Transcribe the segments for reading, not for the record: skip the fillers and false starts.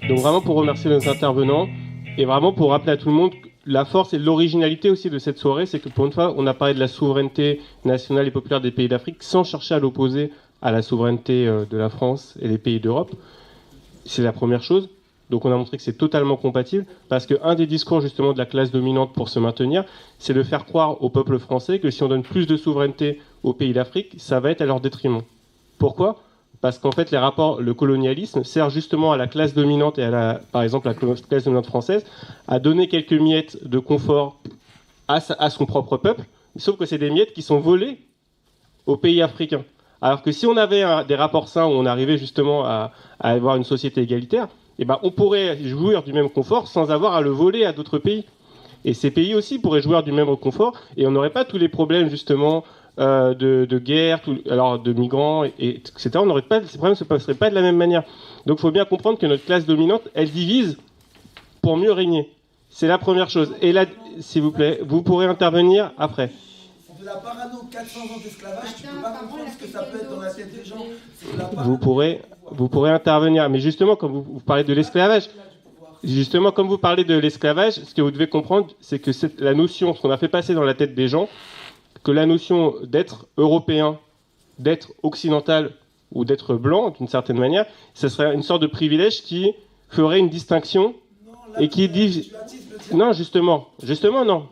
Donc vraiment pour remercier nos intervenants et vraiment pour rappeler à tout le monde la force et l'originalité aussi de cette soirée, c'est que pour une fois, on a parlé de la souveraineté nationale et populaire des pays d'Afrique sans chercher à l'opposer à la souveraineté de la France et des pays d'Europe. C'est la première chose. Donc on a montré que c'est totalement compatible, parce qu'un des discours justement de la classe dominante pour se maintenir, c'est de faire croire au peuple français que si on donne plus de souveraineté aux pays d'Afrique, ça va être à leur détriment. Pourquoi ? Parce qu'en fait, le colonialisme sert justement à la classe dominante et par exemple, la classe dominante française à donner quelques miettes de confort à son propre peuple, sauf que c'est des miettes qui sont volées aux pays africains. Alors que si on avait des rapports sains où on arrivait justement à avoir une société égalitaire, eh ben, on pourrait jouir du même confort sans avoir à le voler à d'autres pays. Et ces pays aussi pourraient jouir du même confort et on n'aurait pas tous les problèmes justement de guerre, alors de migrants, etc. Ces problèmes ne se passeraient pas de la même manière. Donc il faut bien comprendre que notre classe dominante, elle divise pour mieux régner. C'est la première chose. Et là, s'il vous plaît, vous pourrez intervenir après. De la parano, 400 ans d'esclavage, tu peux pas comprendre ce que ça peut être dans la tête des gens. Vous pourrez intervenir. Mais justement, comme vous parlez de l'esclavage, comme vous parlez de l'esclavage, ce que vous devez comprendre, c'est que la notion, ce qu'on a fait passer dans la tête des gens, que la notion d'être européen, d'être occidental ou d'être blanc, d'une certaine manière, ce serait une sorte de privilège qui ferait une distinction et qui dit... Non, justement, non.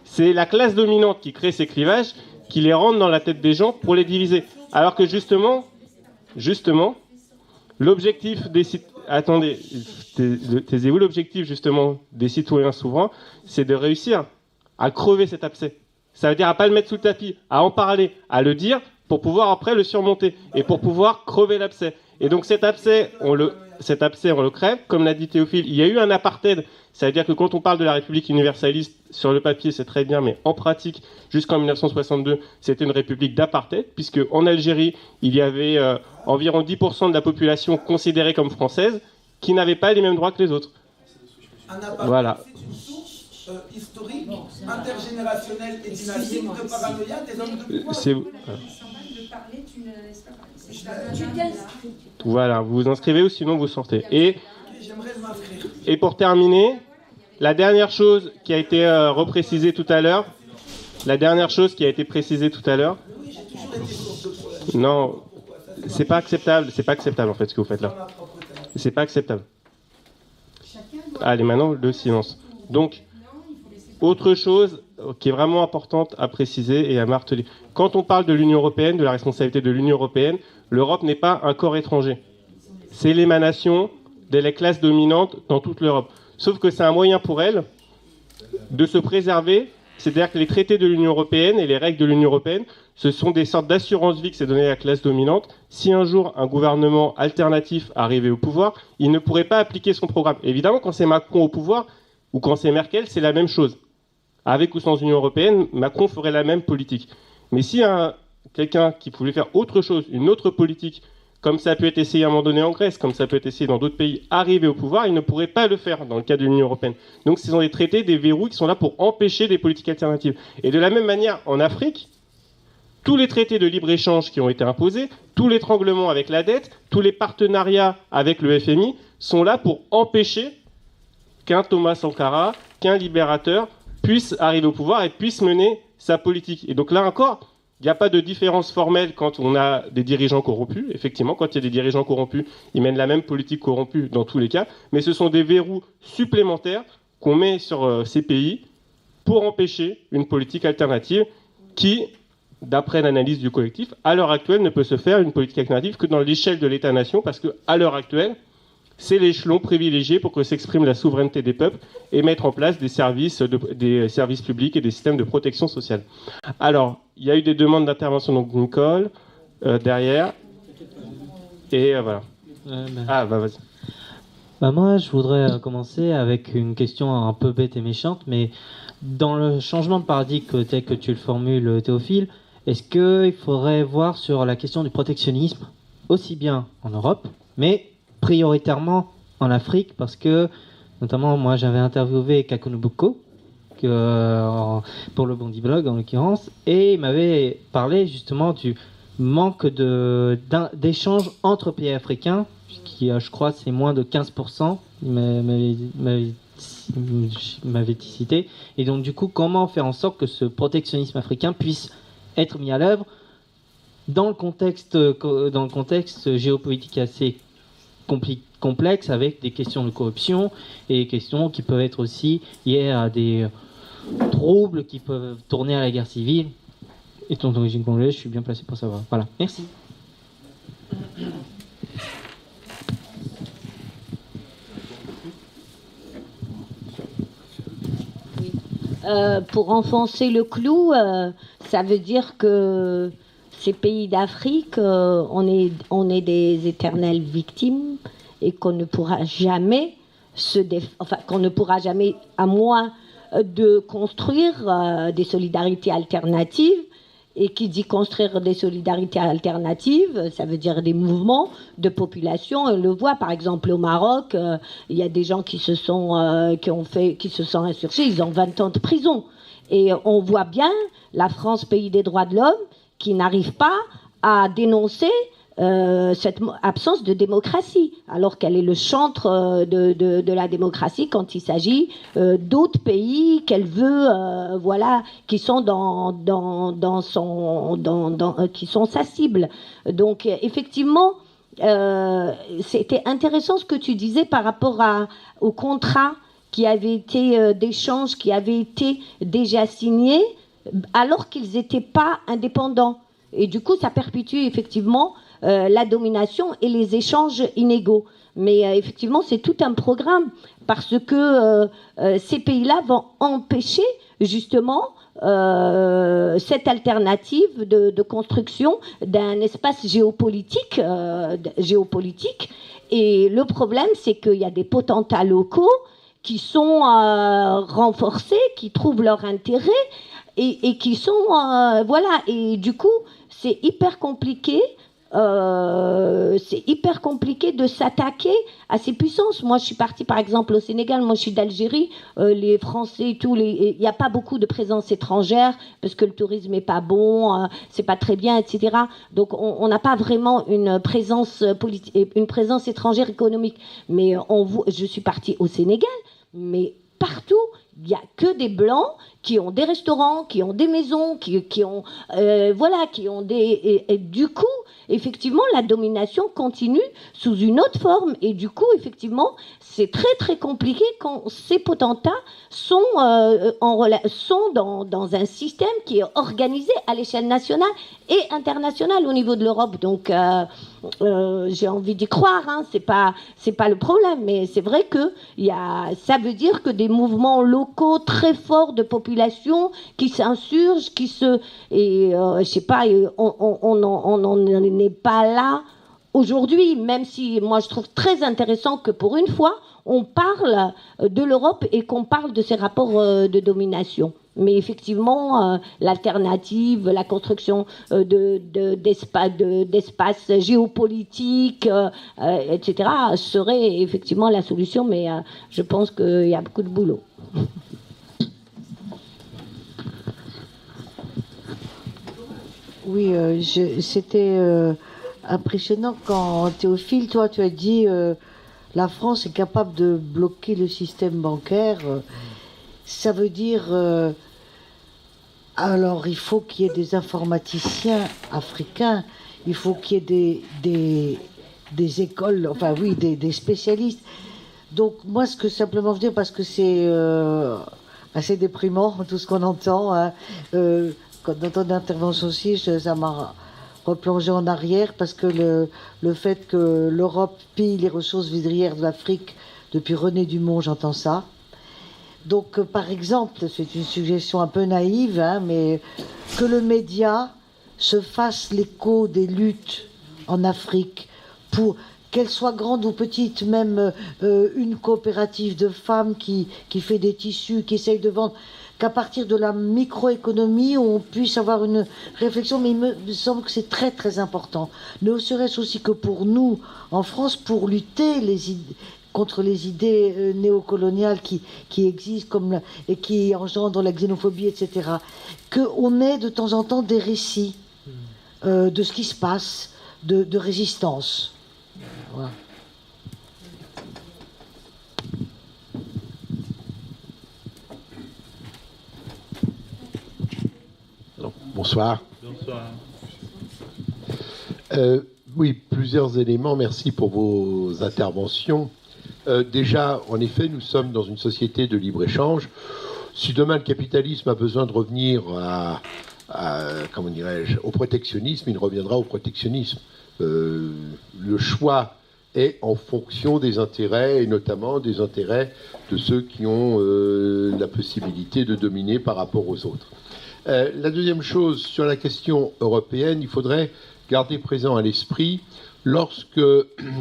C'est la classe dominante qui crée ces clivages, qui les rentre dans la tête des gens pour les diviser. Alors que justement, l'objectif des... Attendez, taisez-vous, l'objectif justement des citoyens souverains, c'est de réussir à crever cet abcès. Ça veut dire à pas le mettre sous le tapis, à en parler, à le dire, pour pouvoir après le surmonter et pour pouvoir crever l'abcès. Et donc cet abcès, on le crève. Comme l'a dit Théophile, il y a eu un apartheid. Ça veut dire que quand on parle de la République universaliste, sur le papier c'est très bien, mais en pratique, jusqu'en 1962, c'était une république d'apartheid, puisque en Algérie, il y avait environ 10% de la population considérée comme française, qui n'avait pas les mêmes droits que les autres. Voilà. Historique, intergénérationnel et dynamique de paranoïa des hommes de pouvoir. Voilà, vous vous inscrivez ou sinon vous sortez. Et pour terminer, la dernière chose qui a été reprécisée tout à l'heure, non, c'est pas acceptable en fait ce que vous faites là. C'est pas acceptable. Allez, maintenant le silence. Donc, autre chose qui est vraiment importante à préciser et à marteler. Quand on parle de l'Union européenne, de la responsabilité de l'Union européenne, l'Europe n'est pas un corps étranger. C'est l'émanation des classes dominantes dans toute l'Europe. Sauf que c'est un moyen pour elles de se préserver. C'est-à-dire que les traités de l'Union européenne et les règles de l'Union européenne, ce sont des sortes d'assurance vie que s'est donnée à la classe dominante. Si un jour un gouvernement alternatif arrivait au pouvoir, il ne pourrait pas appliquer son programme. Évidemment, quand c'est Macron au pouvoir ou quand c'est Merkel, c'est la même chose. Avec ou sans Union européenne, Macron ferait la même politique. Mais si quelqu'un qui pouvait faire autre chose, une autre politique, comme ça peut être essayé à un moment donné en Grèce, comme ça peut être essayé dans d'autres pays, arriver au pouvoir, il ne pourrait pas le faire dans le cas de l'Union européenne. Donc ce sont des traités, des verrous qui sont là pour empêcher des politiques alternatives. Et de la même manière, en Afrique, tous les traités de libre-échange qui ont été imposés, tout l'étranglement avec la dette, tous les partenariats avec le FMI, sont là pour empêcher qu'un Thomas Sankara, qu'un libérateur puisse arriver au pouvoir et puisse mener sa politique. Et donc là encore, il n'y a pas de différence formelle quand on a des dirigeants corrompus. Effectivement, quand il y a des dirigeants corrompus, ils mènent la même politique corrompue dans tous les cas. Mais ce sont des verrous supplémentaires qu'on met sur ces pays pour empêcher une politique alternative qui, d'après l'analyse du collectif, à l'heure actuelle ne peut se faire une politique alternative que dans l'échelle de l'État-nation, parce qu'à l'heure actuelle, c'est l'échelon privilégié pour que s'exprime la souveraineté des peuples et mettre en place des services publics et des systèmes de protection sociale. Alors, il y a eu des demandes d'intervention, donc Nicole, derrière. Et voilà. Vas-y. Moi, je voudrais commencer avec une question un peu bête et méchante, mais dans le changement de paradigme tel que tu le formules, Théophile, est-ce qu'il faudrait voir sur la question du protectionnisme, aussi bien en Europe, mais prioritairement en Afrique, parce que, notamment, moi, j'avais interviewé Kakunubuko, pour le Bondi Blog, en l'occurrence, et il m'avait parlé, justement, du manque d'échanges entre pays africains, qui, je crois, c'est moins de 15%, m'avait cité. Et donc, du coup, comment faire en sorte que ce protectionnisme africain puisse être mis à l'œuvre dans le contexte géopolitique assez complexe, avec des questions de corruption et des questions qui peuvent être aussi liées à des troubles qui peuvent tourner à la guerre civile. Étant d'origine congolaise, je suis bien placé pour savoir. Voilà, merci. Pour enfoncer le clou, ça veut dire que ces pays d'Afrique, on est des éternelles victimes et qu'on ne pourra jamais qu'on ne pourra jamais, à moins de construire des solidarités alternatives. Et qui dit construire des solidarités alternatives, ça veut dire des mouvements de population. On le voit, par exemple, au Maroc, il y a des gens qui se sont insurgés, ils ont 20 ans de prison. Et on voit bien la France, pays des droits de l'homme, qui n'arrive pas à dénoncer cette absence de démocratie, alors qu'elle est le chantre de la démocratie quand il s'agit d'autres pays qu'elle veut, qui sont qui sont sa cible. Donc effectivement, c'était intéressant ce que tu disais par rapport au contrat qui avait été d'échange, qui avait été déjà signé, alors qu'ils n'étaient pas indépendants. Et du coup, ça perpétue effectivement la domination et les échanges inégaux. Mais effectivement, c'est tout un programme parce que ces pays-là vont empêcher justement cette alternative de construction d'un espace géopolitique. Et le problème, c'est qu'il y a des potentats locaux qui sont renforcés, qui trouvent leur intérêt et qui sont... Et du coup, c'est hyper compliqué. C'est hyper compliqué de s'attaquer à ces puissances. Moi, je suis partie, par exemple, au Sénégal. Moi, je suis d'Algérie. Les Français, il n'y a pas beaucoup de présence étrangère parce que le tourisme n'est pas bon, c'est pas très bien, etc. Donc, on n'a pas vraiment une présence politique, une présence étrangère économique. Mais je suis partie au Sénégal, mais partout, il n'y a que des blancs qui ont des restaurants, qui ont des maisons, qui ont des... Et du coup, effectivement, la domination continue sous une autre forme. Et du coup, effectivement, c'est très, très compliqué quand ces potentats sont dans un système qui est organisé à l'échelle nationale et internationale au niveau de l'Europe. Donc, j'ai envie d'y croire, hein, c'est pas le problème. Mais c'est vrai que ça veut dire que des mouvements locaux très forts de population qui s'insurgent, je sais pas, on n'en est pas là aujourd'hui, même si moi je trouve très intéressant que pour une fois on parle de l'Europe et qu'on parle de ces rapports de domination. Mais effectivement, l'alternative, la construction d'espaces géopolitiques, etc., serait effectivement la solution, mais je pense qu'il y a beaucoup de boulot. Oui, c'était impressionnant quand Théophile, toi, tu as dit la France est capable de bloquer le système bancaire. Ça veut dire alors il faut qu'il y ait des informaticiens africains, il faut qu'il y ait des écoles, enfin oui, des spécialistes. Donc moi, ce que simplement je veux dire, parce que c'est assez déprimant tout ce qu'on entend. Hein, dans ton intervention aussi, ça m'a replongé en arrière parce que le fait que l'Europe pille les ressources vivrières de l'Afrique depuis René Dumont, j'entends ça. Donc, par exemple, c'est une suggestion un peu naïve, hein, mais que le média se fasse l'écho des luttes en Afrique, pour qu'elles soient grandes ou petites, même une coopérative de femmes qui fait des tissus, qui essaye de vendre, qu'à partir de la microéconomie, on puisse avoir une réflexion, mais il me semble que c'est très très important. Ne serait-ce aussi que pour nous, en France, pour lutter contre les idées néocoloniales qui existent et qui engendrent la xénophobie, etc. Qu'on ait de temps en temps des récits de ce qui se passe, de résistance. Voilà. Bonsoir. Bonsoir. Oui, plusieurs éléments. Merci pour vos interventions. Déjà, en effet, nous sommes dans une société de libre-échange. Si demain le capitalisme a besoin de revenir comment dirais-je, au protectionnisme, il reviendra au protectionnisme. Le choix est en fonction des intérêts, et notamment des intérêts de ceux qui ont la possibilité de dominer par rapport aux autres. La deuxième chose, sur la question européenne, il faudrait garder présent à l'esprit, lorsque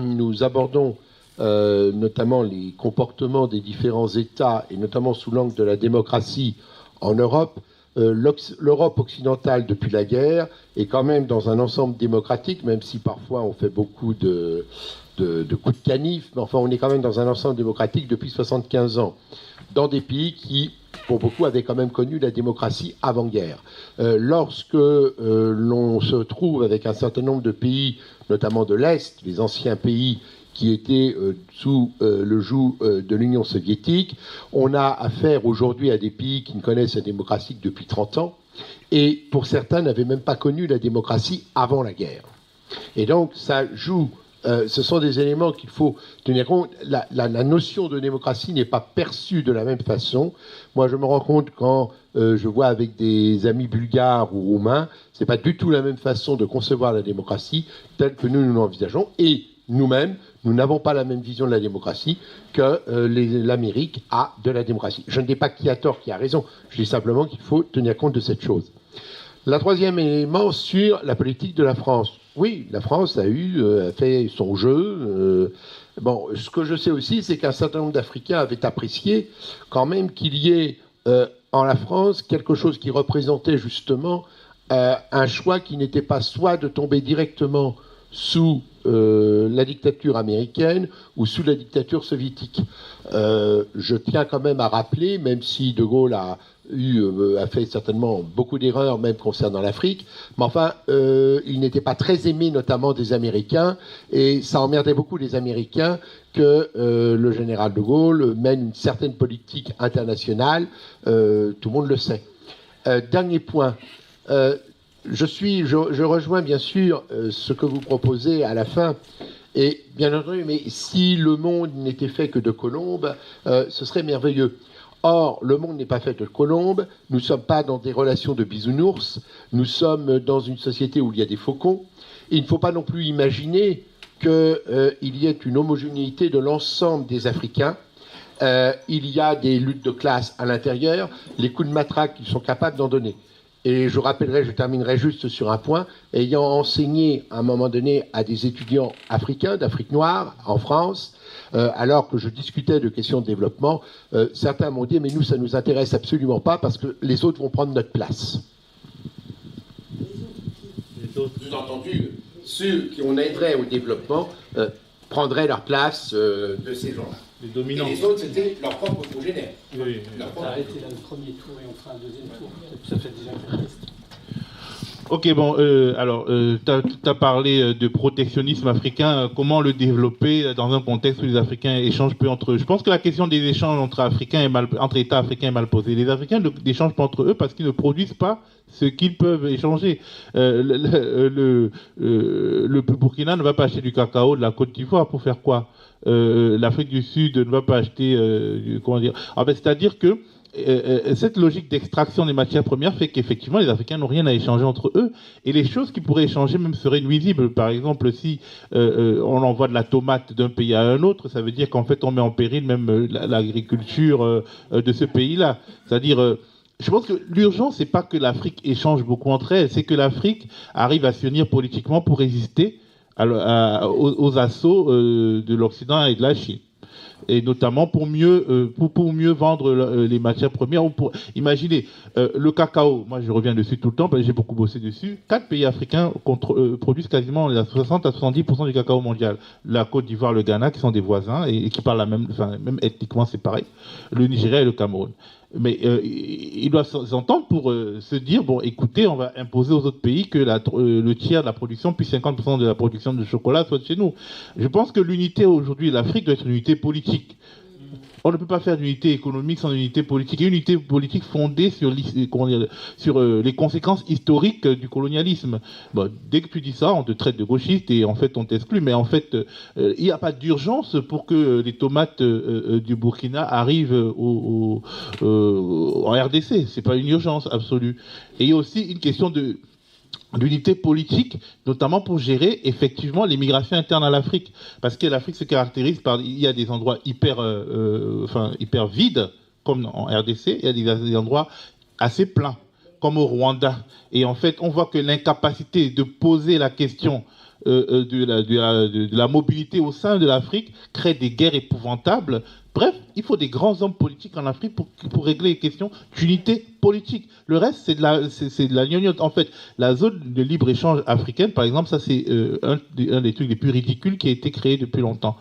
nous abordons notamment les comportements des différents États, et notamment sous l'angle de la démocratie en Europe, l'Europe occidentale, depuis la guerre, est quand même dans un ensemble démocratique, même si parfois on fait beaucoup de coups de canif, mais enfin on est quand même dans un ensemble démocratique depuis 75 ans, dans des pays qui, pour beaucoup, avaient quand même connu la démocratie avant-guerre. Lorsque l'on se trouve avec un certain nombre de pays, notamment de l'Est, les anciens pays qui étaient sous le joug de l'Union soviétique, on a affaire aujourd'hui à des pays qui ne connaissent la démocratie que depuis 30 ans, et pour certains n'avaient même pas connu la démocratie avant la guerre. Et donc ça joue... ce sont des éléments qu'il faut tenir compte. La notion de démocratie n'est pas perçue de la même façon. Moi, je me rends compte quand je vois avec des amis bulgares ou roumains, c'est pas du tout la même façon de concevoir la démocratie telle que nous l'envisageons. Et nous-mêmes, nous n'avons pas la même vision de la démocratie que l'Amérique a de la démocratie. Je ne dis pas qui a tort, qui a raison. Je dis simplement qu'il faut tenir compte de cette chose. La troisième élément sur la politique de la France. Oui, la France a fait son jeu. Bon, ce que je sais aussi, c'est qu'un certain nombre d'Africains avaient apprécié quand même qu'il y ait en la France quelque chose qui représentait justement un choix qui n'était pas soit de tomber directement sous la dictature américaine ou sous la dictature soviétique. Je tiens quand même à rappeler, même si De Gaulle a fait certainement beaucoup d'erreurs, même concernant l'Afrique, mais enfin, il n'était pas très aimé, notamment des Américains, et ça emmerdait beaucoup les Américains que le général De Gaulle mène une certaine politique internationale, tout le monde le sait. Dernier point, je rejoins bien sûr ce que vous proposez à la fin, et bien entendu, mais si le monde n'était fait que de colombes, ce serait merveilleux. Or, le monde n'est pas fait de colombes, nous ne sommes pas dans des relations de bisounours, nous sommes dans une société où il y a des faucons. Il ne faut pas non plus imaginer qu'il y ait une homogénéité de l'ensemble des Africains. Il y a des luttes de classe à l'intérieur, les coups de matraque qu'ils sont capables d'en donner. Et je terminerai juste sur un point, ayant enseigné à un moment donné à des étudiants africains, d'Afrique noire, en France, alors que je discutais de questions de développement, certains m'ont dit « mais nous, ça ne nous intéresse absolument pas parce que les autres vont prendre notre place ». Sous-entendu, ceux qui on aiderait au développement prendraient leur place de ces gens-là. Les dominants. Et les autres, c'était leur propre progénère. Oui. On va arrêter là le premier tour et on fera un deuxième tour. Ça fait déjà quelques questions. Ok, bon, alors, tu as parlé de protectionnisme africain. Comment le développer dans un contexte où les Africains échangent peu entre eux? Je pense que la question des échanges entre États africains est mal posée. Les Africains n'échangent pas entre eux parce qu'ils ne produisent pas ce qu'ils peuvent échanger. Le Burkina ne va pas acheter du cacao de la Côte d'Ivoire pour faire quoi? L'Afrique du Sud ne va pas acheter... comment dire? C'est-à-dire que cette logique d'extraction des matières premières fait qu'effectivement les Africains n'ont rien à échanger entre eux, et les choses qui pourraient échanger même seraient nuisibles. Par exemple, si on envoie de la tomate d'un pays à un autre, ça veut dire qu'en fait on met en péril même l'agriculture de ce pays-là. C'est-à-dire, je pense que l'urgence, c'est pas que l'Afrique échange beaucoup entre elles, c'est que l'Afrique arrive à s'unir politiquement pour résister aux assauts de l'Occident et de la Chine. Et notamment pour mieux vendre les matières premières. Imaginez, le cacao, moi je reviens dessus tout le temps, parce que j'ai beaucoup bossé dessus. 4 pays africains produisent quasiment 60 à 70% du cacao mondial. La Côte d'Ivoire, le Ghana, qui sont des voisins, et qui parlent même ethniquement c'est pareil, le Nigeria et le Cameroun. Mais ils doivent s'entendre pour se dire, bon, écoutez, on va imposer aux autres pays que le tiers de la production, puis 50% de la production de chocolat soit de chez nous. Je pense que l'unité aujourd'hui de l'Afrique doit être une unité politique. on ne peut pas faire d'unité économique sans unité politique. Et une unité politique fondée sur, les conséquences historiques du colonialisme. Bon, dès que tu dis ça, on te traite de gauchiste et en fait on t'exclut. Mais en fait, il n'y a pas d'urgence pour que les tomates du Burkina arrivent en RDC. C'est pas une urgence absolue. Et il y a aussi une question d'unité politique, notamment pour gérer effectivement les migrations internes à l'Afrique. Parce que l'Afrique se caractérise par... Il y a des endroits hyper vides, comme en RDC, et il y a des endroits assez pleins, comme au Rwanda. Et en fait, on voit que l'incapacité de poser la question de la mobilité au sein de l'Afrique crée des guerres épouvantables. Bref, il faut des grands hommes politiques en Afrique pour régler les questions d'unité politique. Le reste, c'est de la gnognotte. En fait, la zone de libre-échange africaine, par exemple, ça c'est un des trucs les plus ridicules qui a été créé depuis longtemps.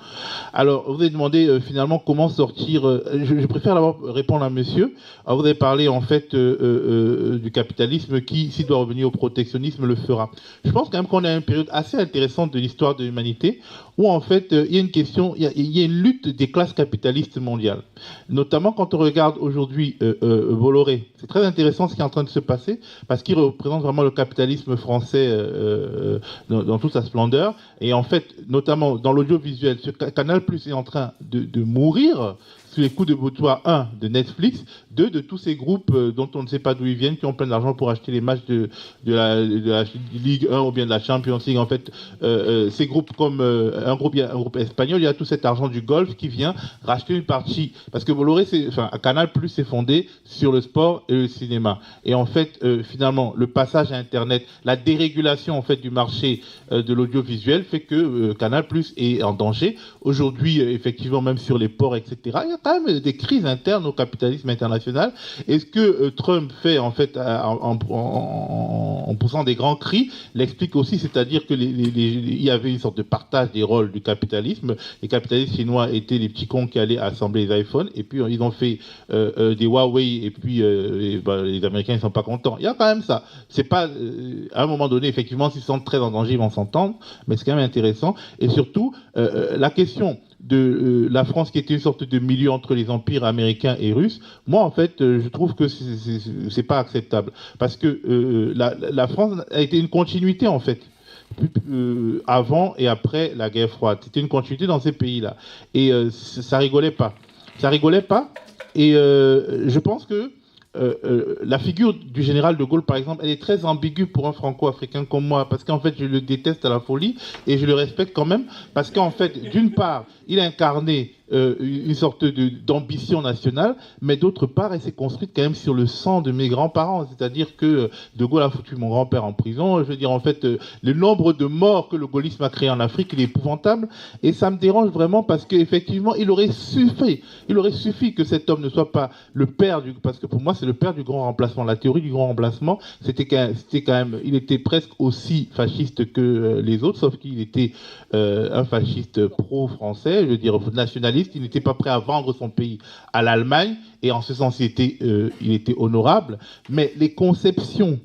Alors, vous avez demandé finalement comment sortir... je préfère d'abord répondre à monsieur. Alors, vous avez parlé en fait du capitalisme qui, s'il doit revenir au protectionnisme, le fera. Je pense quand même qu'on a une période assez intéressante de l'histoire de l'humanité où en fait il y a une question, il y a une lutte des classes capitalistes mondiales. Notamment quand on regarde aujourd'hui Bolloré. C'est très intéressant ce qui est en train de se passer parce qu'il représente vraiment le capitalisme français dans toute sa splendeur. Et en fait, notamment dans l'audiovisuel, Canal+ est en train de mourir sous les coups de boutoir, 1, de Netflix, 2, de tous ces groupes dont on ne sait pas d'où ils viennent, qui ont plein d'argent pour acheter les matchs de la Ligue 1 ou bien de la Champions League. En fait, ces groupes comme un groupe espagnol, il y a tout cet argent du Golfe qui vient racheter une partie. Parce que Bolloré, Canal+ s'est fondé sur le sport et le cinéma. Et en fait, finalement, le passage à Internet, la dérégulation en fait du marché de l'audiovisuel fait que Canal+ est en danger. Aujourd'hui, effectivement, même sur les ports, etc., il y a quand même des crises internes au capitalisme international. Et ce que Trump fait en fait en poussant des grands cris l'explique aussi, c'est-à-dire que il y avait une sorte de partage des rôles du capitalisme. Les capitalistes chinois étaient les petits cons qui allaient assembler les iPhones, et puis ils ont fait des Huawei, et puis les Américains ne sont pas contents. Il y a quand même ça. C'est pas à un moment donné, effectivement, s'ils sont très en danger, ils vont s'entendre, mais c'est quand même intéressant. Et surtout, la question de la France qui était une sorte de milieu entre les empires américains et russes, moi en fait je trouve que c'est pas acceptable parce que la France a été une continuité en fait avant et après la guerre froide. C'était une continuité dans ces pays-là et ça rigolait pas et je pense que la figure du général de Gaulle, par exemple, elle est très ambiguë pour un franco-africain comme moi, parce qu'en fait, je le déteste à la folie, et je le respecte quand même, parce qu'en fait, d'une part, il a incarné une sorte d'ambition nationale, mais d'autre part, elle s'est construite quand même sur le sang de mes grands-parents, c'est-à-dire que De Gaulle a foutu mon grand-père en prison. Je veux dire, en fait, le nombre de morts que le gaullisme a créé en Afrique, il est épouvantable, et ça me dérange vraiment parce qu'effectivement, il aurait suffi que cet homme ne soit pas le père parce que pour moi, c'est le père du grand remplacement. La théorie du grand remplacement, c'était quand même, il était presque aussi fasciste que les autres, sauf qu'il était un fasciste pro-français, je veux dire nationaliste. Il n'était pas prêt à vendre son pays à l'Allemagne, et en ce sens, il était honorable. Mais les conceptions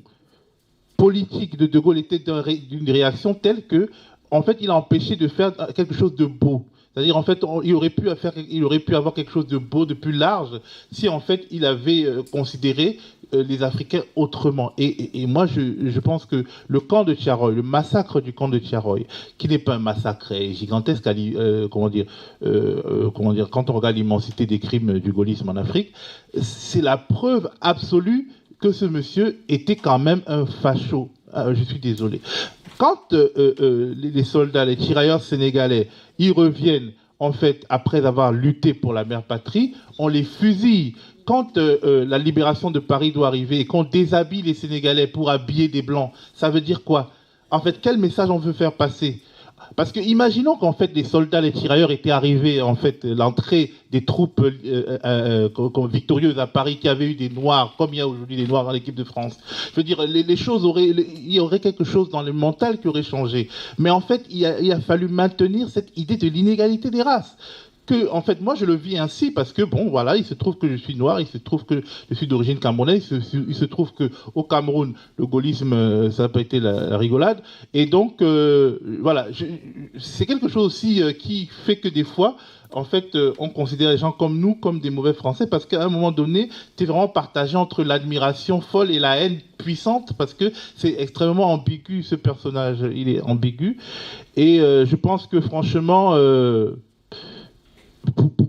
politiques de De Gaulle étaient d'une réaction telle que, en fait, il a empêché de faire quelque chose de beau. C'est-à-dire, en fait, il aurait pu avoir quelque chose de beau, de plus large, si, en fait, il avait considéré les Africains autrement. Et moi, je pense que le camp de Thiaroye, le massacre du camp de Thiaroye, qui n'est pas un massacre gigantesque, quand on regarde l'immensité des crimes du gaullisme en Afrique, c'est la preuve absolue que ce monsieur était quand même un facho. Je suis désolé. Quand les soldats, les tirailleurs sénégalais, ils reviennent, en fait, après avoir lutté pour la mère patrie, on les fusille. Quand la libération de Paris doit arriver et qu'on déshabille les Sénégalais pour habiller des Blancs, ça veut dire quoi? En fait, quel message on veut faire passer? Parce que imaginons qu'en fait les soldats, les tirailleurs étaient arrivés, en fait, l'entrée des troupes victorieuses à Paris, qui avaient eu des Noirs, comme il y a aujourd'hui des Noirs dans l'équipe de France. Je veux dire, les choses il y aurait quelque chose dans le mental qui aurait changé. Mais en fait, il a fallu maintenir cette idée de l'inégalité des races. que, en fait, moi, je le vis ainsi parce que, bon, voilà, il se trouve que je suis noir, il se trouve que je suis d'origine camerounaise, il se trouve qu'au Cameroun, le gaullisme, ça n'a pas été la rigolade. Et donc, voilà, c'est quelque chose aussi qui fait que des fois, en fait, on considère les gens comme nous, comme des mauvais Français, parce qu'à un moment donné, tu es vraiment partagé entre l'admiration folle et la haine puissante, parce que c'est extrêmement ambigu, ce personnage, il est ambigu. Et je pense que, franchement...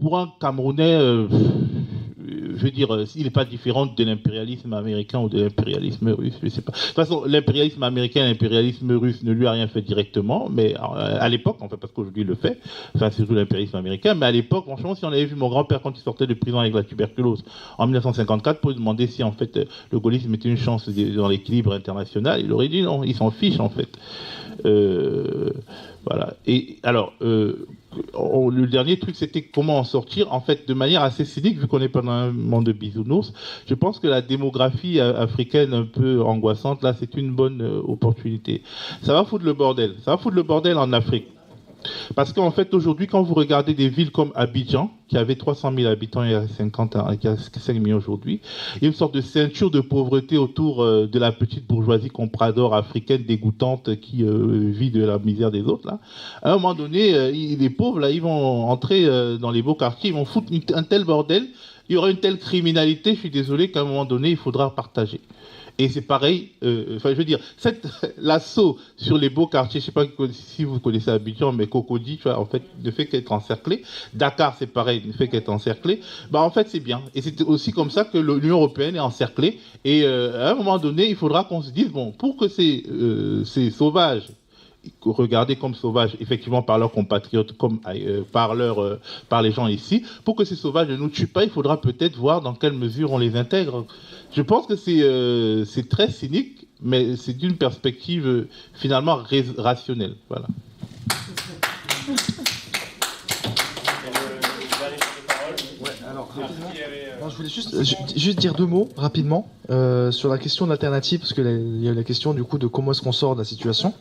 pour un Camerounais, je veux dire, il n'est pas différent de l'impérialisme américain ou de l'impérialisme russe, je sais pas. De toute façon, l'impérialisme américain et l'impérialisme russe ne lui a rien fait directement, mais à l'époque, en fait, parce qu'aujourd'hui il le fait, enfin surtout l'impérialisme américain, mais à l'époque, franchement, si on avait vu mon grand-père quand il sortait de prison avec la tuberculose en 1954 pour lui demander si en fait le gaullisme était une chance dans l'équilibre international, il aurait dit non, il s'en fiche en fait. Voilà. Et alors, le dernier truc, c'était comment en sortir, en fait, de manière assez cynique, vu qu'on est pendant un monde de bisounours. Je pense que la démographie africaine un peu angoissante, là, c'est une bonne opportunité. Ça va foutre le bordel. Ça va foutre le bordel en Afrique. Parce qu'en fait, aujourd'hui, quand vous regardez des villes comme Abidjan, qui avait 300 000 habitants il y a 50 ans, qui a 5 millions aujourd'hui, il y a une sorte de ceinture de pauvreté autour de la petite bourgeoisie comprador africaine dégoûtante qui vit de la misère des autres. Là. À un moment donné, les pauvres, là, ils vont entrer dans les beaux quartiers, ils vont foutre un tel bordel, il y aura une telle criminalité, je suis désolé qu'à un moment donné, il faudra partager. Et c'est pareil, enfin je veux dire, l'assaut sur les beaux quartiers, je ne sais pas si vous connaissez Abidjan, mais Cocody, tu vois, en fait, ne fait qu'être encerclé. Dakar, c'est pareil, ne fait qu'être encerclé. Bah en fait, c'est bien. Et c'est aussi comme ça que l'Union européenne est encerclée. Et à un moment donné, il faudra qu'on se dise, bon, pour que ces sauvages, regardés comme sauvages, effectivement par leurs compatriotes, comme par les gens ici, pour que ces sauvages ne nous tuent pas, il faudra peut-être voir dans quelle mesure on les intègre. Je pense que c'est très cynique, mais c'est d'une perspective finalement rationnelle. Voilà. Je voulais juste dire 2 mots rapidement sur la question de l'alternative, parce qu'il y a la question du coup de comment est-ce qu'on sort de la situation.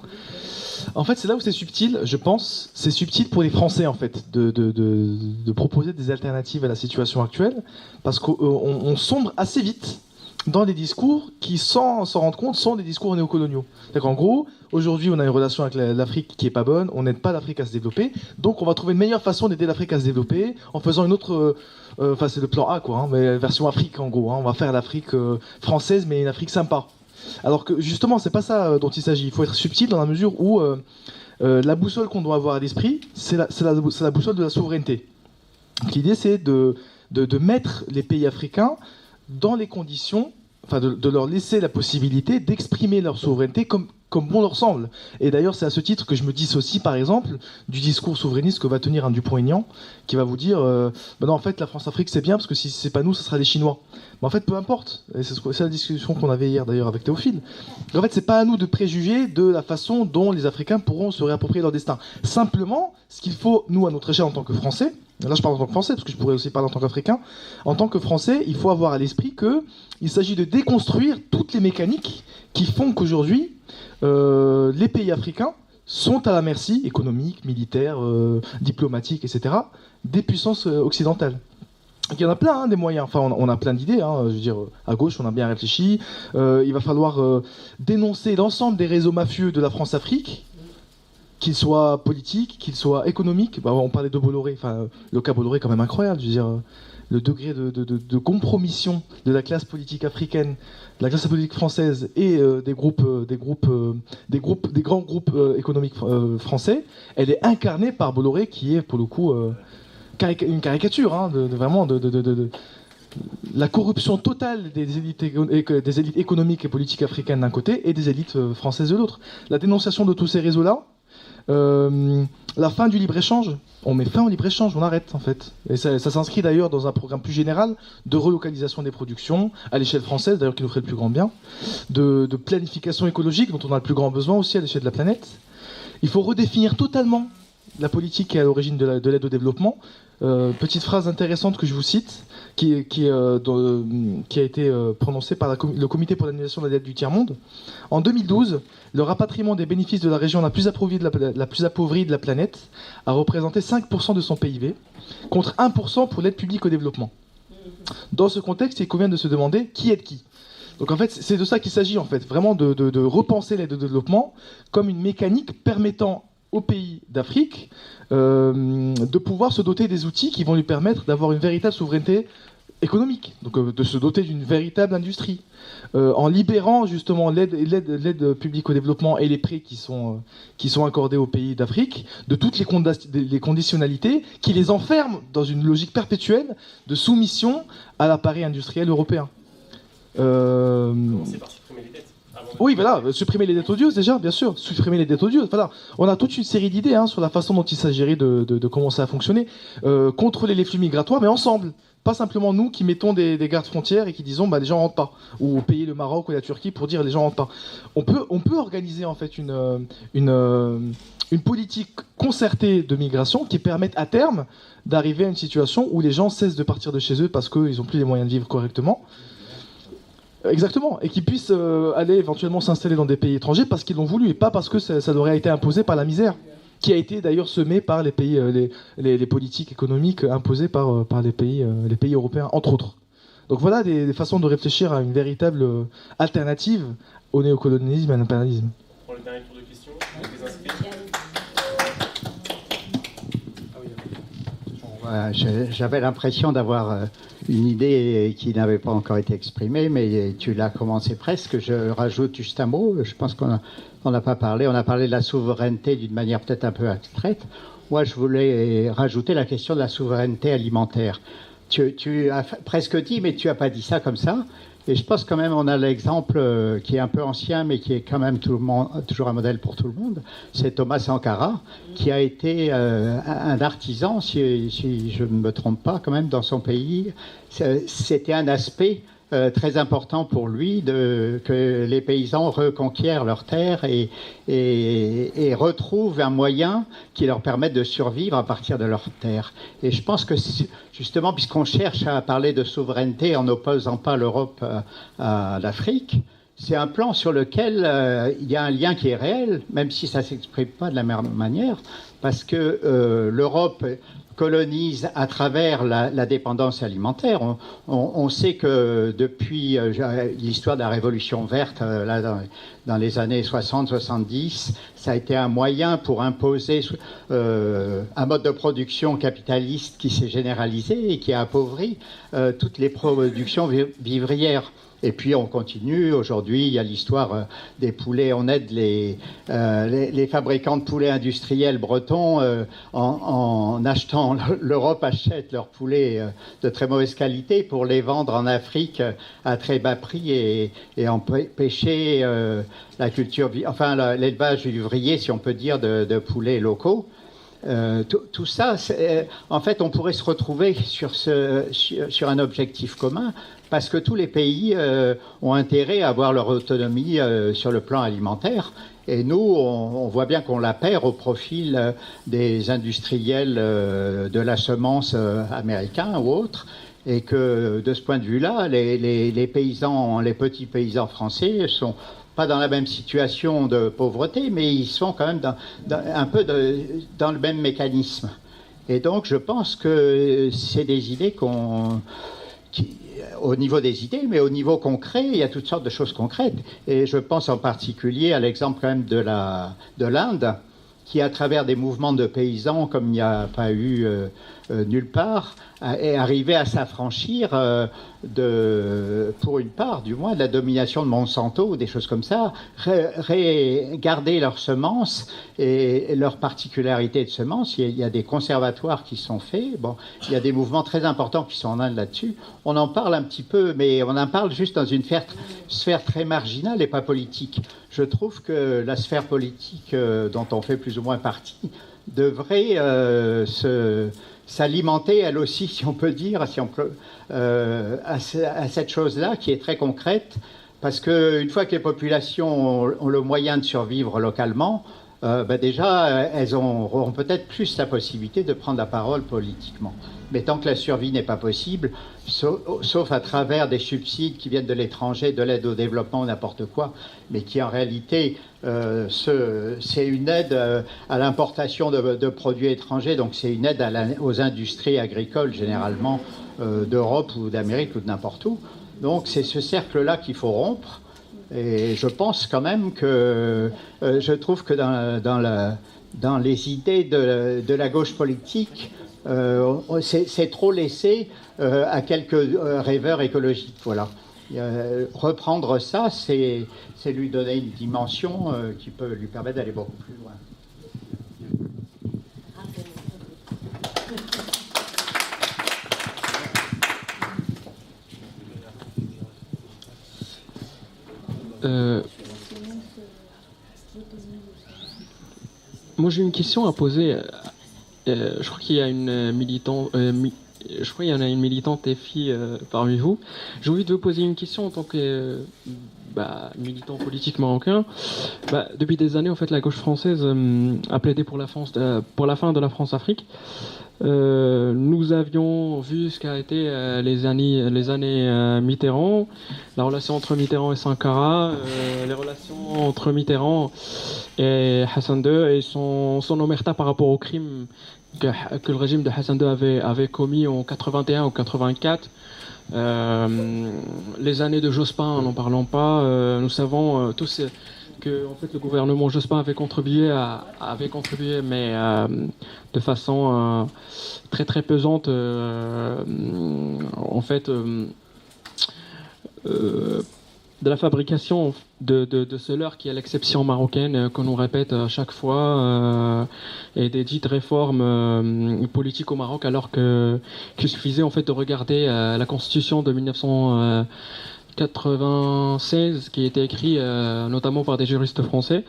En fait, c'est là où c'est subtil, je pense. C'est subtil pour les Français, en fait, de proposer des alternatives à la situation actuelle, parce qu'on sombre assez vite dans des discours qui, sans s'en rendre compte, sont des discours néocoloniaux. C'est-à-dire qu'en gros, aujourd'hui, on a une relation avec l'Afrique qui est pas bonne, on n'aide pas l'Afrique à se développer, donc on va trouver une meilleure façon d'aider l'Afrique à se développer en faisant une autre... Enfin, c'est le plan A, quoi, hein, mais version Afrique, en gros. Hein, on va faire l'Afrique française, mais une Afrique sympa. Alors que, justement, c'est pas ça dont il s'agit. Il faut être subtil dans la mesure où la boussole qu'on doit avoir à l'esprit, c'est la boussole de la souveraineté. L'idée, c'est de mettre les pays africains dans les conditions, enfin de leur laisser la possibilité d'exprimer leur souveraineté comme bon leur semble. Et d'ailleurs, c'est à ce titre que je me dissocie, par exemple, du discours souverainiste que va tenir un Dupont-Aignan, qui va vous dire non, en fait, la France-Afrique, c'est bien, parce que si c'est pas nous, ce sera les Chinois. Mais en fait, peu importe. Et c'est la discussion qu'on avait hier, d'ailleurs, avec Théophile. En fait, c'est pas à nous de préjuger de la façon dont les Africains pourront se réapproprier leur destin. Simplement, ce qu'il faut, nous, à notre échelle, en tant que Français, là je parle en tant que Français, parce que je pourrais aussi parler en tant qu'Africain, en tant que Français, il faut avoir à l'esprit qu'il s'agit de déconstruire toutes les mécaniques qui font qu'aujourd'hui, les pays africains sont à la merci économique, militaire, diplomatique, etc., des puissances occidentales. Il y en a plein, hein, des moyens. Enfin, on a plein d'idées. Hein. Je veux dire, à gauche, on a bien réfléchi. Il va falloir dénoncer l'ensemble des réseaux mafieux de la France-Afrique, qu'ils soient politiques, qu'ils soient économiques. Bah, on parlait de Bolloré. Enfin, le cas Bolloré est quand même incroyable. Je veux dire, le degré de compromission de la classe politique africaine, de la classe politique française et des grands groupes économiques français, elle est incarnée par Bolloré, qui est pour le coup une caricature, hein, vraiment de la corruption totale des élites économiques et politiques africaines d'un côté et des élites françaises de l'autre. La dénonciation de tous ces réseaux-là, la fin du libre-échange, on met fin au libre-échange, on arrête en fait. Et ça s'inscrit d'ailleurs dans un programme plus général de relocalisation des productions à l'échelle française, d'ailleurs qui nous ferait le plus grand bien, de planification écologique dont on a le plus grand besoin aussi à l'échelle de la planète. Il faut redéfinir totalement la politique qui est à l'origine de l'aide au développement. Petite phrase intéressante que je vous cite, qui a été prononcée par le Comité pour l'annulation de la dette du tiers-monde. En 2012, le rapatriement des bénéfices de la région la plus appauvrie de la planète a représenté 5% de son PIB, contre 1% pour l'aide publique au développement. Dans ce contexte, il convient de se demander qui aide qui. Donc en fait, c'est de ça qu'il s'agit, en fait, vraiment de repenser l'aide au développement comme une mécanique permettant aux pays d'Afrique de pouvoir se doter des outils qui vont lui permettre d'avoir une véritable souveraineté économique, donc de se doter d'une véritable industrie, en libérant justement l'aide publique au développement et les prêts qui sont accordés aux pays d'Afrique de toutes les conditionnalités qui les enferment dans une logique perpétuelle de soumission à l'appareil industriel européen. Commencer par supprimer les dettes. Oui, voilà, supprimer les dettes odieuses déjà, bien sûr, supprimer les dettes odieuses. Voilà, on a toute une série d'idées sur la façon dont il s'agirait de commencer à fonctionner, contrôler les flux migratoires, mais ensemble. Pas simplement nous qui mettons des gardes frontières et qui disons les gens rentrent pas, ou payer le Maroc ou la Turquie pour dire les gens rentrent pas. On peut organiser en fait une politique concertée de migration qui permette à terme d'arriver à une situation où les gens cessent de partir de chez eux parce qu'ils n'ont plus les moyens de vivre correctement. Exactement, et qu'ils puissent aller éventuellement s'installer dans des pays étrangers parce qu'ils l'ont voulu et pas parce que ça leur a été imposé par la misère, qui a été d'ailleurs semée par les pays, les politiques économiques imposées par les pays européens, entre autres. Donc voilà des façons de réfléchir à une véritable alternative au néocolonialisme et à l'impérialisme. Pour le dernier tour de questions, avec les inscrits. J'avais l'impression d'avoir une idée qui n'avait pas encore été exprimée, mais tu l'as commencé presque. Je rajoute juste un mot. Je pense qu'on n'a pas parlé. On a parlé de la souveraineté d'une manière peut-être un peu abstraite. Moi, je voulais rajouter la question de la souveraineté alimentaire. Tu as presque dit, mais tu n'as pas dit ça comme ça. Et je pense quand même on a l'exemple qui est un peu ancien, mais qui est quand même toujours un modèle pour tout le monde. C'est Thomas Sankara, qui a été un artisan, si je ne me trompe pas, quand même, dans son pays. C'était un aspect très important pour lui que les paysans reconquièrent leurs terres et retrouvent un moyen qui leur permette de survivre à partir de leurs terres. Et je pense que justement, puisqu'on cherche à parler de souveraineté en n'opposant pas l'Europe à l'Afrique, c'est un plan sur lequel il y a un lien qui est réel, même si ça ne s'exprime pas de la même manière, parce que l'Europe colonise à travers la dépendance alimentaire. On sait que depuis l'histoire de la Révolution verte, dans les années 60-70, ça a été un moyen pour imposer un mode de production capitaliste qui s'est généralisé et qui a appauvri toutes les productions vivrières. Et puis on continue. Aujourd'hui, il y a l'histoire des poulets. On aide les fabricants de poulets industriels bretons en achetant. L'Europe achète leurs poulets de très mauvaise qualité pour les vendre en Afrique à très bas prix et empêcher la culture, enfin l'élevage vivrier, si on peut dire, de poulets locaux. Tout ça, en fait, on pourrait se retrouver sur un objectif commun, parce que tous les pays ont intérêt à avoir leur autonomie sur le plan alimentaire. Et nous, on voit bien qu'on la perd au profil des industriels de la semence américains ou autres. Et que de ce point de vue-là, les paysans, les petits paysans français sont pas dans la même situation de pauvreté, mais ils sont quand même un peu dans le même mécanisme. Et donc, je pense que c'est des idées au niveau des idées, mais au niveau concret, il y a toutes sortes de choses concrètes. Et je pense en particulier à l'exemple quand même de l'Inde, qui, à travers des mouvements de paysans, comme il n'y a pas eu nulle part, est arrivé à s'affranchir pour une part, du moins, de la domination de Monsanto ou des choses comme ça, garder leurs semences et leurs particularités de semences. Il y a des conservatoires qui sont faits. Bon, il y a des mouvements très importants qui sont en Inde là-dessus. On en parle un petit peu, mais on en parle juste dans une sphère très marginale et pas politique. Je trouve que la sphère politique dont on fait plus ou moins partie devrait s'alimenter, elle aussi, si on peut dire, à cette chose-là qui est très concrète, parce qu'une fois que les populations ont le moyen de survivre localement, déjà, elles auront peut-être plus la possibilité de prendre la parole politiquement. Mais tant que la survie n'est pas possible, sauf à travers des subsides qui viennent de l'étranger, de l'aide au développement, n'importe quoi, mais qui en réalité, c'est une aide à l'importation de produits étrangers, donc c'est une aide aux industries agricoles, généralement d'Europe ou d'Amérique ou de n'importe où. Donc c'est ce cercle-là qu'il faut rompre. Et je pense quand même que, je trouve que dans les idées de la gauche politique, c'est trop laissé à quelques rêveurs écologiques. Voilà. Reprendre ça, c'est lui donner une dimension qui peut lui permettre d'aller beaucoup plus loin. Moi j'ai une question à poser. Je crois qu'il y a une militante, je crois qu'il y en a une militante FI parmi vous. J'ai envie de vous poser une question en tant que militant politique marocain. Depuis des années, en fait, la gauche française a plaidé pour la fin de la France-Afrique. Nous avions vu ce qu'a été les années Mitterrand, la relation entre Mitterrand et Sankara, les relations entre Mitterrand et Hassan II et son omerta par rapport au crime que le régime de Hassan II avait commis en 81 ou 84. Les années de Jospin, n'en parlons pas. Nous savons tous que en fait, le gouvernement Jospin avait contribué, mais de façon très très pesante, en fait, de la fabrication de ce leurre qui est l'exception marocaine qu'on nous répète à chaque fois, et des dites réformes politiques au Maroc, alors qu'il suffisait en fait de regarder la constitution de 1996 qui a été écrite notamment par des juristes français,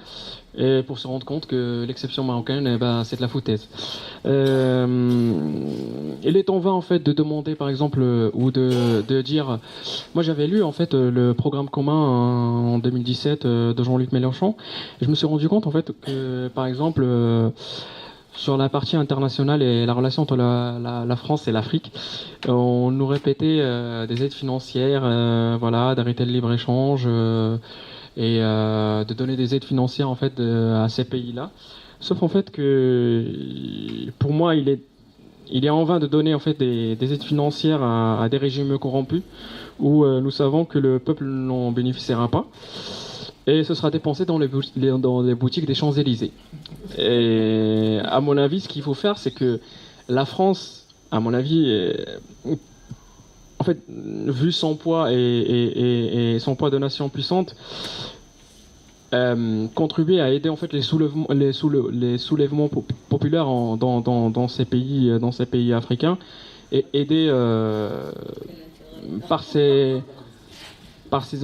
et pour se rendre compte que l'exception marocaine, c'est de la foutaise. Il est en vain en fait de demander par exemple ou de dire. Moi j'avais lu en fait le programme commun en 2017 de Jean-Luc Mélenchon, et je me suis rendu compte en fait que par exemple sur la partie internationale et la relation entre la France et l'Afrique, on nous répétait des aides financières, d'arrêter le libre-échange et de donner des aides financières en fait à ces pays-là. Sauf en fait que pour moi il est en vain de donner en fait des aides financières à des régimes corrompus où nous savons que le peuple n'en bénéficiera pas. Et ce sera dépensé dans les boutiques des Champs-Élysées. Et à mon avis, ce qu'il faut faire, c'est que la France, à mon avis, en fait, vu son poids et son poids de nation puissante, contribuer à aider en fait les soulèvements populaires dans ces pays africains, et aider par ces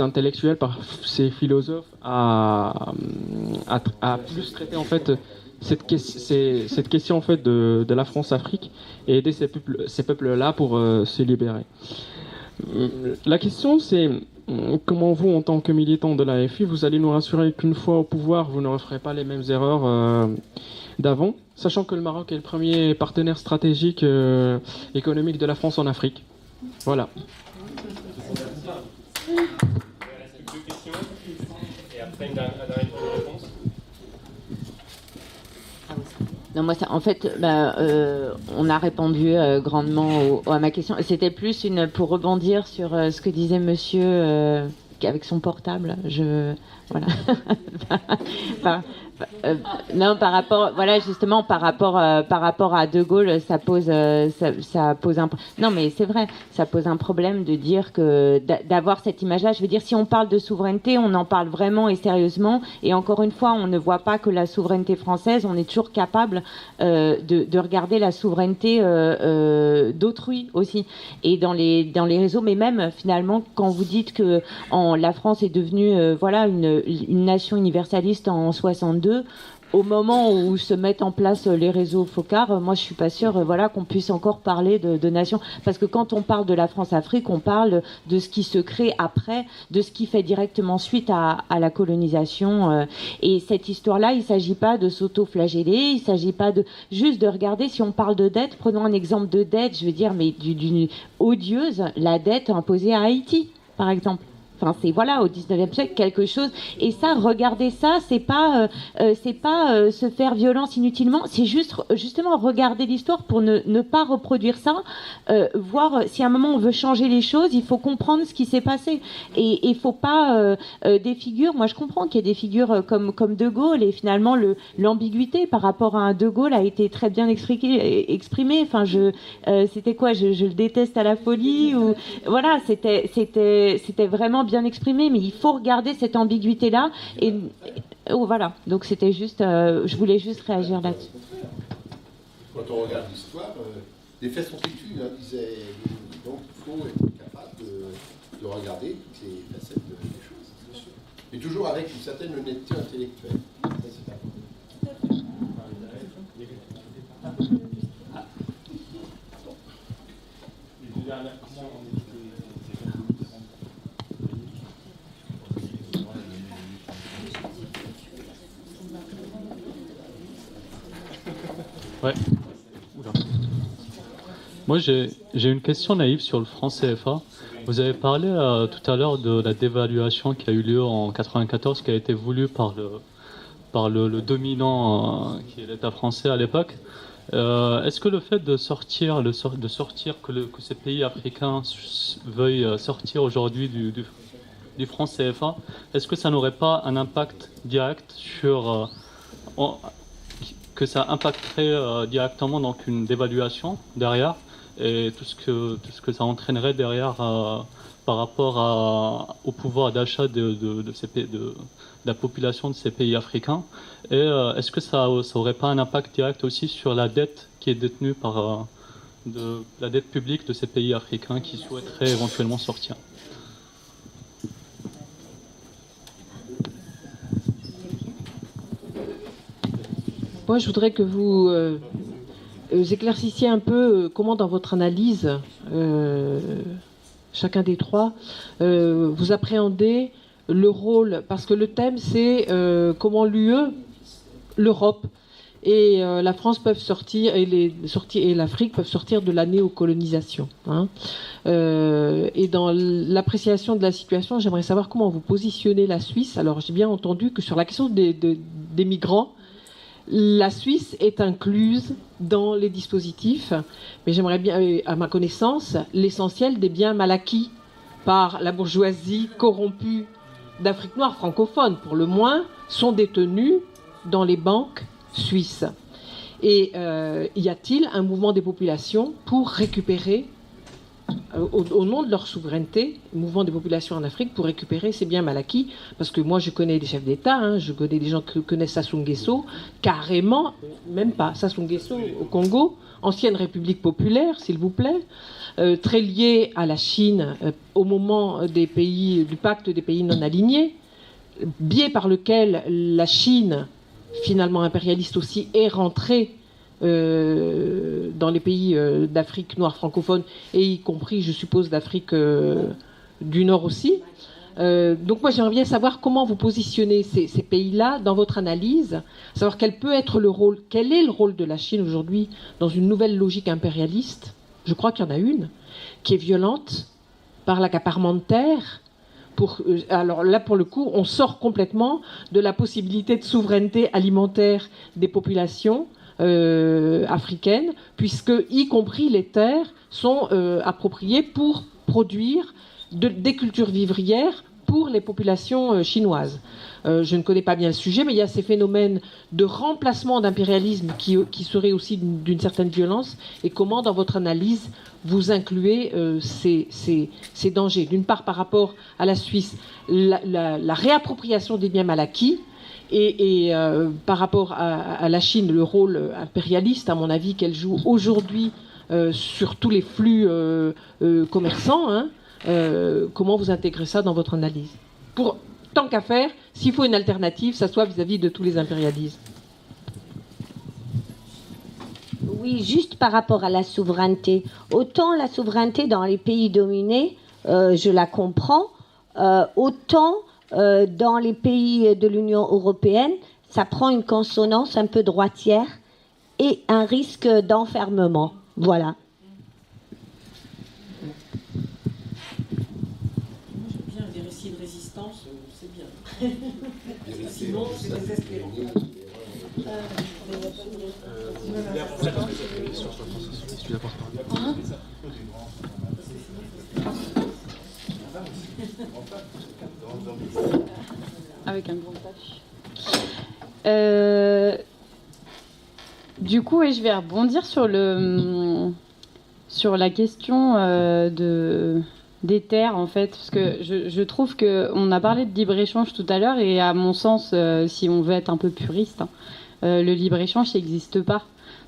intellectuels, par ces philosophes à plus traiter en fait cette question en fait de la France-Afrique, et aider ces peuples-là pour se libérer. La question c'est comment vous, en tant que militant de la FI, vous allez nous rassurer qu'une fois au pouvoir, vous ne referez pas les mêmes erreurs d'avant, sachant que le Maroc est le premier partenaire stratégique économique de la France en Afrique. Voilà. Deux questions et après une dernière réponse. Non, moi, en fait, on a répondu grandement à ma question. C'était plus pour rebondir sur ce que disait monsieur avec son portable. Voilà. Non, par rapport à De Gaulle, ça pose non, mais c'est vrai, ça pose un problème de dire que d'avoir cette image-là. Je veux dire, si on parle de souveraineté, on en parle vraiment et sérieusement. Et encore une fois, on ne voit pas que la souveraineté française. On est toujours capable de regarder la souveraineté d'autrui aussi. Et dans les réseaux, mais même finalement, quand vous dites que la France est devenue une nation universaliste en 62. au moment où se mettent en place les réseaux focards, moi je suis pas sûre voilà, qu'on puisse encore parler de nation. Parce que quand on parle de la France-Afrique, on parle de ce qui se crée après, de ce qui fait directement suite à la colonisation. Et cette histoire-là, il ne s'agit pas de s'auto-flageller, il ne s'agit pas juste de regarder, si on parle de dette, prenons un exemple de dette, je veux dire, mais d'une odieuse, la dette imposée à Haïti, par exemple. Enfin, c'est voilà au 19e siècle quelque chose. Et ça, regarder ça, c'est pas se faire violence inutilement. C'est juste justement regarder l'histoire pour ne pas reproduire ça. Voir si à un moment on veut changer les choses, il faut comprendre ce qui s'est passé. Et il faut pas des figures. Moi, je comprends qu'il y ait des figures comme De Gaulle et finalement l'ambiguïté par rapport à un De Gaulle a été très bien exprimée. Enfin, c'était quoi je le déteste à la folie ou voilà, c'était vraiment bien exprimé, mais il faut regarder cette ambiguïté-là. Et voilà, donc c'était juste, je voulais juste réagir là-dessus. Quand on regarde l'histoire, les faits sont têtus, hein, disait. Donc il faut être capable de regarder toutes les facettes des choses, bien sûr. Mais toujours avec une certaine honnêteté intellectuelle. Ça, c'est important. Ouais. Oula. Moi, j'ai une question naïve sur le franc CFA. Vous avez parlé tout à l'heure de la dévaluation qui a eu lieu en 1994, qui a été voulue par le dominant qui est l'État français à l'époque. Est-ce que le fait de sortir que ces pays africains veuillent sortir aujourd'hui du franc CFA, est-ce que ça n'aurait pas un impact direct sur que ça impacterait directement donc une dévaluation derrière et tout ce que ça entraînerait derrière par rapport au pouvoir d'achat de la population de ces pays africains, et est-ce que ça aurait pas un impact direct aussi sur la dette qui est détenue par la dette publique de ces pays africains qui souhaiteraient éventuellement sortir? Moi, je voudrais que vous éclaircissiez un peu comment, dans votre analyse, chacun des trois, vous appréhendez le rôle, parce que le thème, c'est comment l'UE, l'Europe et la France peuvent sortir, et l'Afrique peuvent sortir de la néocolonisation. Hein. Et dans l'appréciation de la situation, j'aimerais savoir comment vous positionnez la Suisse. Alors, j'ai bien entendu que sur la question des migrants, la Suisse est incluse dans les dispositifs, mais j'aimerais bien, à ma connaissance, l'essentiel des biens mal acquis par la bourgeoisie corrompue d'Afrique noire francophone, pour le moins, sont détenus dans les banques suisses. Et y a-t-il un mouvement des populations pour récupérer, au nom de leur souveraineté, le mouvement des populations en Afrique, pour récupérer ces biens mal acquis? Parce que moi, je connais des chefs d'État, hein, je connais des gens qui connaissent Sassou Nguesso, carrément, même pas, Sassou Nguesso au Congo, ancienne République populaire, s'il vous plaît, très lié à la Chine au moment du pacte des pays non alignés, biais par lequel la Chine, finalement impérialiste aussi, est rentrée dans les pays d'Afrique noire francophone, et y compris, je suppose, d'Afrique du Nord aussi. Donc moi, j'aimerais bien savoir comment vous positionnez ces pays-là dans votre analyse, savoir quel est le rôle de la Chine aujourd'hui dans une nouvelle logique impérialiste. Je crois qu'il y en a une qui est violente par l'accaparement de terres. Alors là, pour le coup, on sort complètement de la possibilité de souveraineté alimentaire des populations africaines, puisque, y compris les terres, sont appropriées pour produire des cultures vivrières pour les populations chinoises. Je ne connais pas bien le sujet, mais il y a ces phénomènes de remplacement d'impérialisme qui seraient aussi d'une certaine violence. Et comment, dans votre analyse, vous incluez ces dangers? D'une part, par rapport à la Suisse, la réappropriation des biens mal acquis, et par rapport à la Chine, le rôle impérialiste, à mon avis, qu'elle joue aujourd'hui sur tous les flux commerçants, hein. Comment vous intégrez ça dans votre analyse? tant qu'à faire, s'il faut une alternative, ça soit vis-à-vis de tous les impérialismes. Oui, juste par rapport à la souveraineté. Autant la souveraineté dans les pays dominés, je la comprends, autant dans les pays de l'Union européenne, ça prend une consonance un peu droitière et un risque d'enfermement. Voilà. Bien, des récits de résistance, c'est bien. Sinon, c'est désespérant. Avec un grand tâche. Du coup, je vais rebondir sur la question des terres, en fait, parce que je trouve qu'on a parlé de libre-échange tout à l'heure, et à mon sens, si on veut être un peu puriste, le libre-échange, ça n'existe pas,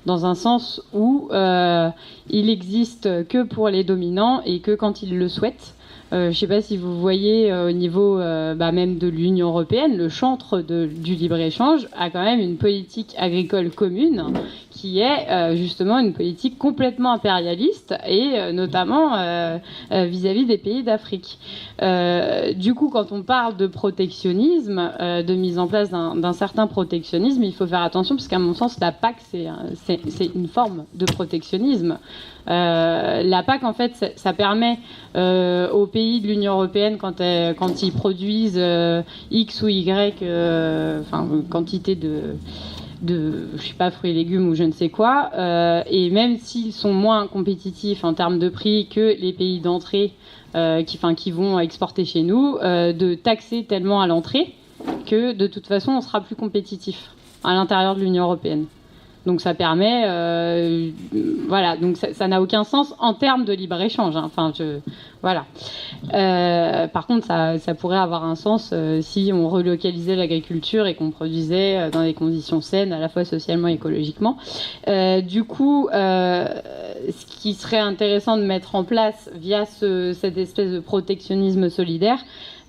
dans un sens où il existe que pour les dominants et que quand ils le souhaitent. Je ne sais pas si vous voyez au niveau même de l'Union européenne, le chantre du libre-échange a quand même une politique agricole commune qui est justement une politique complètement impérialiste et notamment vis-à-vis des pays d'Afrique. Du coup, quand on parle de protectionnisme, de mise en place d'un certain protectionnisme, il faut faire attention parce qu'à mon sens, la PAC, c'est une forme de protectionnisme. La PAC, en fait, ça permet aux pays de l'Union européenne, quand ils produisent X ou Y quantité de je sais pas, fruits et légumes ou je ne sais quoi, et même s'ils sont moins compétitifs en termes de prix que les pays d'entrée qui vont exporter chez nous, de taxer tellement à l'entrée que de toute façon on sera plus compétitif à l'intérieur de l'Union européenne. Donc ça permet, voilà, donc ça n'a aucun sens en termes de libre-échange. Hein. Voilà. Par contre, ça pourrait avoir un sens si on relocalisait l'agriculture et qu'on produisait dans des conditions saines, à la fois socialement et écologiquement. Du coup, ce qui serait intéressant de mettre en place via cette espèce de protectionnisme solidaire,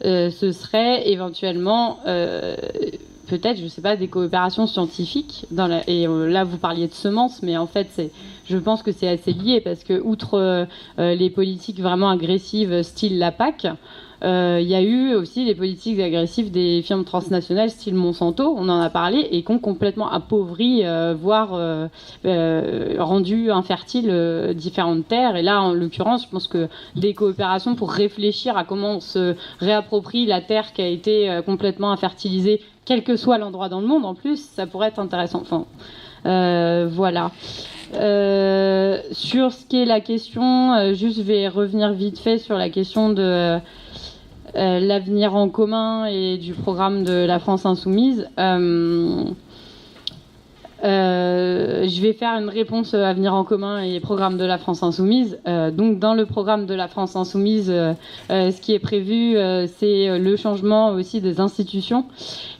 ce serait éventuellement... peut-être, je ne sais pas, des coopérations scientifiques. Et là, vous parliez de semences, mais en fait, je pense que c'est assez lié parce que, outre les politiques vraiment agressives, style la PAC, il y a eu aussi les politiques agressives des firmes transnationales, style Monsanto, on en a parlé, et qui ont complètement appauvri, voire rendu infertiles différentes terres. Et là, en l'occurrence, je pense que des coopérations pour réfléchir à comment on se réapproprie la terre qui a été complètement infertilisée, quel que soit l'endroit dans le monde, en plus, ça pourrait être intéressant. Enfin, voilà. Sur ce qui est la question, juste je vais revenir vite fait sur la question de l'avenir en commun et du programme de la France Insoumise. Je vais faire une réponse Avenir en commun et programme de la France Insoumise. Donc, dans le programme de la France Insoumise, ce qui est prévu, c'est le changement aussi des institutions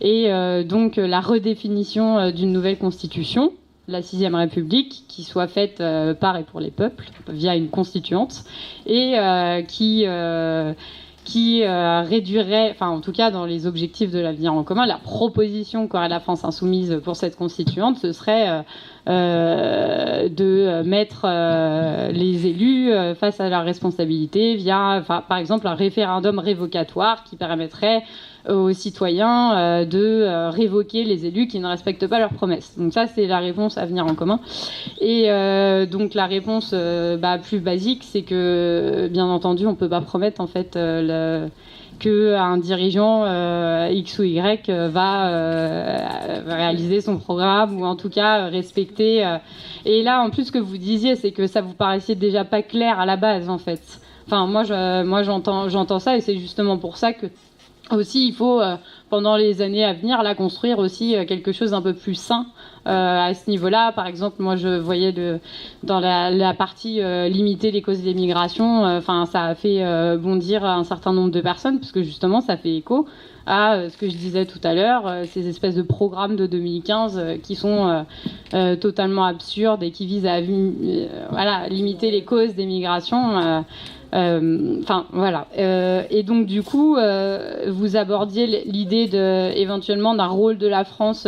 et donc la redéfinition d'une nouvelle constitution, la 6e République, qui soit faite par et pour les peuples via une constituante et qui réduirait, enfin en tout cas dans les objectifs de l'avenir en commun, la proposition qu'aurait la France Insoumise pour cette constituante, ce serait de mettre les élus face à leurs responsabilités via, par exemple, un référendum révocatoire qui permettrait aux citoyens de révoquer les élus qui ne respectent pas leurs promesses. Donc ça, c'est la réponse Avenir en commun. Et donc la réponse plus basique, c'est que, bien entendu, on ne peut pas promettre en fait qu'un dirigeant X ou Y va réaliser son programme ou en tout cas respecter. Et là, en plus, ce que vous disiez, c'est que ça vous paraissait déjà pas clair à la base, en fait. Enfin, moi j'entends ça et c'est justement pour ça que aussi, il faut, pendant les années à venir, là, construire aussi quelque chose d'un peu plus sain à ce niveau-là. Par exemple, moi, je voyais dans la partie limiter les causes des migrations, ça a fait bondir un certain nombre de personnes, parce que justement, ça fait écho à ce que je disais tout à l'heure, ces espèces de programmes de 2015 qui sont totalement absurdes et qui visent à limiter les causes des migrations. Enfin, voilà. Et donc, du coup, vous abordiez l'idée éventuellement d'un rôle de la France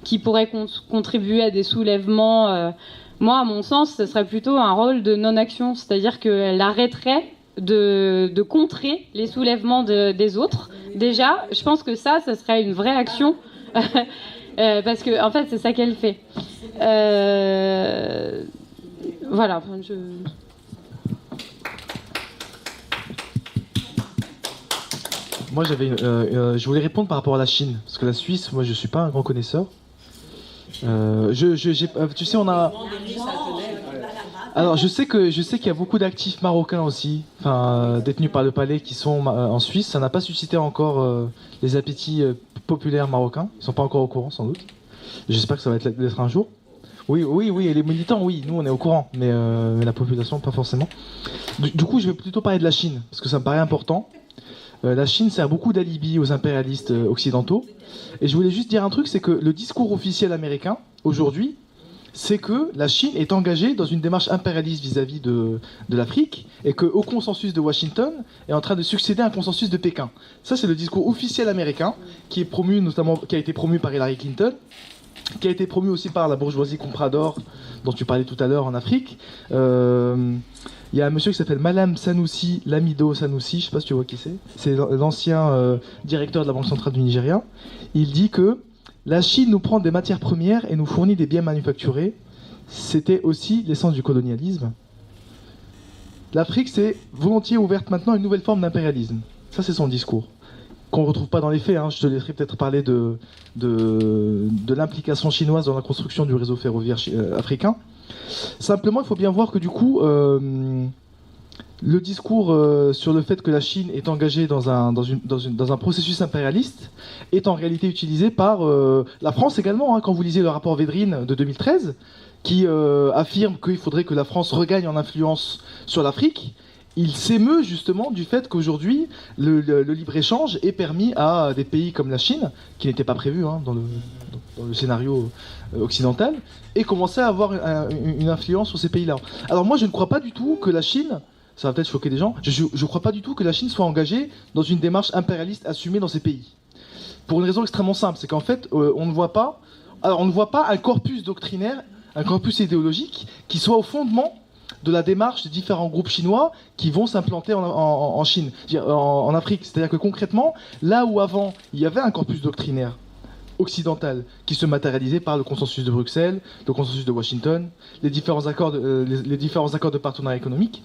qui pourrait contribuer à des soulèvements. Moi, à mon sens, ce serait plutôt un rôle de non-action, c'est-à-dire qu'elle arrêterait de contrer les soulèvements des autres. Déjà, je pense que ça serait une vraie action, parce que, en fait, c'est ça qu'elle fait. Voilà. Moi, je voulais répondre par rapport à la Chine, parce que la Suisse, moi, je suis pas un grand connaisseur. Tu sais, on a. Alors, je sais qu'il y a beaucoup d'actifs marocains aussi, détenus par le palais, qui sont en Suisse. Ça n'a pas suscité encore les appétits populaires marocains. Ils sont pas encore au courant, sans doute. J'espère que ça va être un jour. Oui, et les militants, oui, nous on est au courant, mais la population, pas forcément. Du coup, je vais plutôt parler de la Chine, parce que ça me paraît important. La Chine sert beaucoup d'alibi aux impérialistes occidentaux. Et je voulais juste dire un truc, c'est que le discours officiel américain, aujourd'hui, c'est que la Chine est engagée dans une démarche impérialiste vis-à-vis de l'Afrique, et qu'au consensus de Washington est en train de succéder à un consensus de Pékin. Ça, c'est le discours officiel américain, qui a été promu par Hillary Clinton, qui a été promu aussi par la bourgeoisie comprador, dont tu parlais tout à l'heure en Afrique. Il y a un monsieur qui s'appelle Malam Sanusi, Lamido Sanusi, je ne sais pas si tu vois qui c'est. C'est l'ancien directeur de la Banque centrale du Nigeria. Il dit que la Chine nous prend des matières premières et nous fournit des biens manufacturés. C'était aussi l'essence du colonialisme. L'Afrique s'est volontiers ouverte maintenant à une nouvelle forme d'impérialisme. Ça, c'est son discours. Qu'on ne retrouve pas dans les faits. Je te laisserai peut-être parler de l'implication chinoise dans la construction du réseau ferroviaire africain. Simplement, il faut bien voir que du coup, le discours sur le fait que la Chine est engagée dans un processus impérialiste est en réalité utilisé par la France également. Quand vous lisez le rapport Védrine de 2013, qui affirme qu'il faudrait que la France regagne en influence sur l'Afrique, il s'émeut justement du fait qu'aujourd'hui, le libre-échange est permis à des pays comme la Chine, qui n'était pas prévu dans le scénario occidental, et commençait à avoir une influence sur ces pays-là. Alors moi, je ne crois pas du tout que la Chine, ça va peut-être choquer des gens, je ne crois pas du tout que la Chine soit engagée dans une démarche impérialiste assumée dans ces pays. Pour une raison extrêmement simple, c'est qu'en fait, on ne voit pas un corpus doctrinaire, un corpus idéologique qui soit au fondement de la démarche des différents groupes chinois qui vont s'implanter en Chine, en Afrique. C'est-à-dire que concrètement, là où avant il y avait un corpus doctrinaire occidental qui se matérialisait par le consensus de Bruxelles, le consensus de Washington, les différents accords de partenariat économique,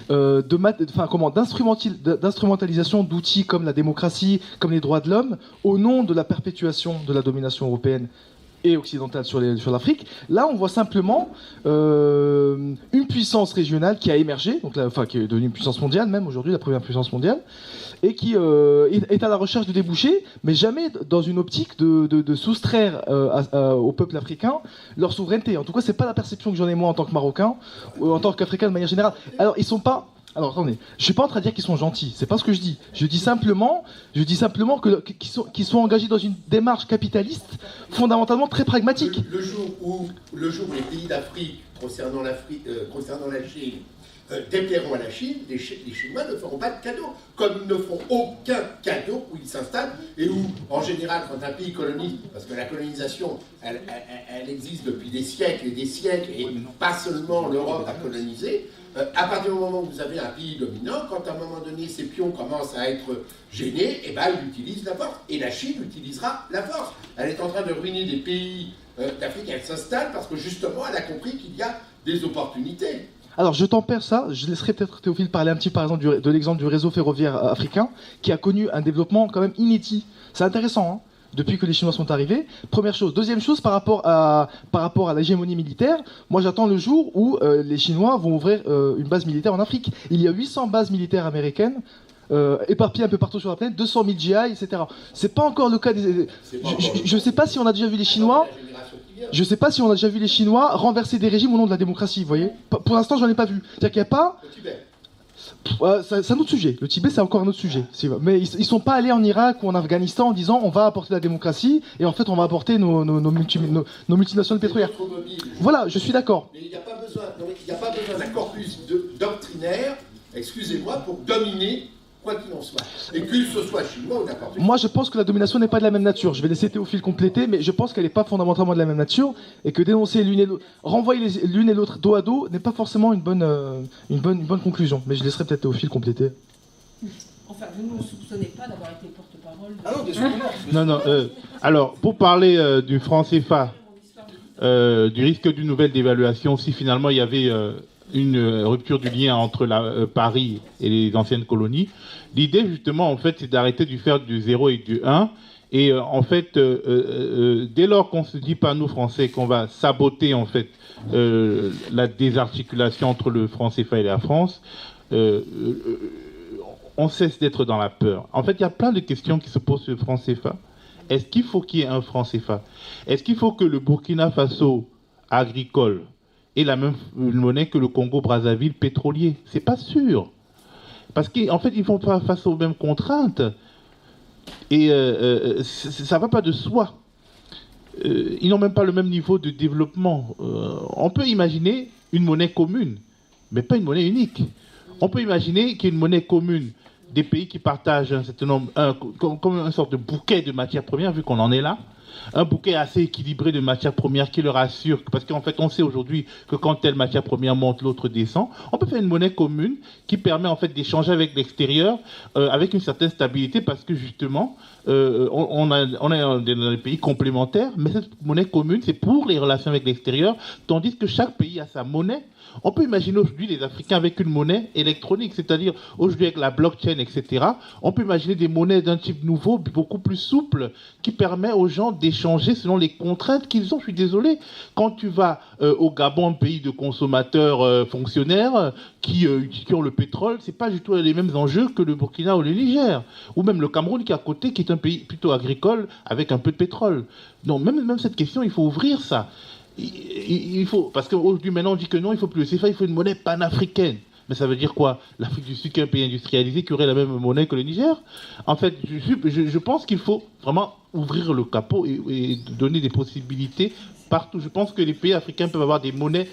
d'instrumentalisation d'outils comme la démocratie, comme les droits de l'homme, au nom de la perpétuation de la domination européenne et occidentale sur l'Afrique. Là, on voit simplement une puissance régionale qui a émergé, qui est devenue une puissance mondiale, même aujourd'hui la première puissance mondiale, et qui est à la recherche de débouchés, mais jamais dans une optique de soustraire au peuple africain leur souveraineté. En tout cas, c'est pas la perception que j'en ai moi en tant que Marocain, ou en tant qu'Africain de manière générale. Alors, ils sont pas... Alors attendez, je suis pas en train de dire qu'ils sont gentils, c'est pas ce que je dis. Je dis simplement qu'ils sont engagés dans une démarche capitaliste fondamentalement très pragmatique. Le jour où les pays d'Afrique concernant la Chine déplairont à la Chine, les Chinois ne feront pas de cadeaux, comme ils ne font aucun cadeau où ils s'installent et où, en général, quand un pays colonise, parce que la colonisation, elle existe depuis des siècles et des siècles, et pas seulement l'Europe a colonisé. À partir du moment où vous avez un pays dominant, quand à un moment donné ses pions commencent à être gênés, il utilise la force. Et la Chine utilisera la force. Elle est en train de ruiner des pays d'Afrique, elle s'installe parce que justement elle a compris qu'il y a des opportunités. Alors je tempère ça, je laisserai peut-être Théophile parler un petit par exemple de l'exemple du réseau ferroviaire africain, qui a connu un développement quand même inédit. C'est intéressant, depuis que les Chinois sont arrivés. Première chose. Deuxième chose, par rapport à l'hégémonie militaire, moi j'attends le jour où les Chinois vont ouvrir une base militaire en Afrique. Il y a 800 bases militaires américaines éparpillées un peu partout sur la planète, 200 000 GI, etc. C'est pas encore le cas des... Je sais pas si on a déjà vu les Chinois... Je sais pas si on a déjà vu les Chinois renverser des régimes au nom de la démocratie, vous voyez. Pour l'instant, j'en ai pas vu. C'est-à-dire qu'il n'y a pas... C'est un autre sujet. Le Tibet, c'est encore un autre sujet. Mais ils sont pas allés en Irak ou en Afghanistan en disant on va apporter la démocratie et en fait on va apporter nos multinationales pétrolières. Voilà, je suis d'accord. Mais il n'y a pas besoin d'un corpus doctrinaire excusez-moi, pour dominer quoi qu'il en soit. Et que ce soit chinois ou n'importe quoi. Moi, je pense que la domination n'est pas de la même nature. Je vais laisser Théophile compléter, mais je pense qu'elle n'est pas fondamentalement de la même nature et que dénoncer l'une et l'autre, renvoyer l'une et l'autre dos à dos n'est pas forcément une bonne conclusion. Mais je laisserai peut-être Théophile compléter. Enfin, vous ne nous soupçonnez pas d'avoir été porte-parole. Ah non, bien sûr que non. Non. Alors, pour parler du franc CFA, du risque d'une nouvelle dévaluation, si finalement il y avait une rupture du lien entre Paris et les anciennes colonies, l'idée justement en fait c'est d'arrêter de faire du 0 et du 1. Et en fait, dès lors qu'on se dit pas nous Français qu'on va saboter en fait la désarticulation entre le franc CFA et la France, on cesse d'être dans la peur. En fait, il y a plein de questions qui se posent sur le franc CFA. Est-ce qu'il faut qu'il y ait un franc CFA? Est-ce qu'il faut que le Burkina Faso agricole ait la même monnaie que le Congo-Brazzaville pétrolier? C'est pas sûr. Parce qu'en fait, ils font pas face aux mêmes contraintes. Et ça va pas de soi. Ils n'ont même pas le même niveau de développement. On peut imaginer une monnaie commune, mais pas une monnaie unique. On peut imaginer qu'il y ait une monnaie commune des pays qui partagent un certain nombre, comme une sorte de bouquet de matières premières, vu qu'on en est là, un bouquet assez équilibré de matières premières qui leur assure, parce qu'en fait on sait aujourd'hui que quand telle matière première monte, l'autre descend. On peut faire une monnaie commune qui permet en fait d'échanger avec l'extérieur avec une certaine stabilité, parce que justement on est dans des pays complémentaires, mais cette monnaie commune c'est pour les relations avec l'extérieur, tandis que chaque pays a sa monnaie. On peut imaginer aujourd'hui les Africains avec une monnaie électronique, c'est-à-dire aujourd'hui avec la blockchain, etc. On peut imaginer des monnaies d'un type nouveau, beaucoup plus souple, qui permet aux gens d'échanger selon les contraintes qu'ils ont. Je suis désolé, quand tu vas au Gabon, un pays de consommateurs fonctionnaires qui ont le pétrole, c'est pas du tout les mêmes enjeux que le Burkina ou le Niger, ou même le Cameroun qui est à côté, qui est un pays plutôt agricole avec un peu de pétrole. Donc même cette question, il faut ouvrir ça. Il faut, parce qu'aujourd'hui maintenant on dit que non, il faut plus le CFA, il faut une monnaie panafricaine. Mais ça veut dire quoi? L'Afrique du Sud, qui est un pays industrialisé, qui aurait la même monnaie que le Niger? En fait, je pense qu'il faut vraiment ouvrir le capot et donner des possibilités partout. Je pense que les pays africains peuvent avoir des monnaies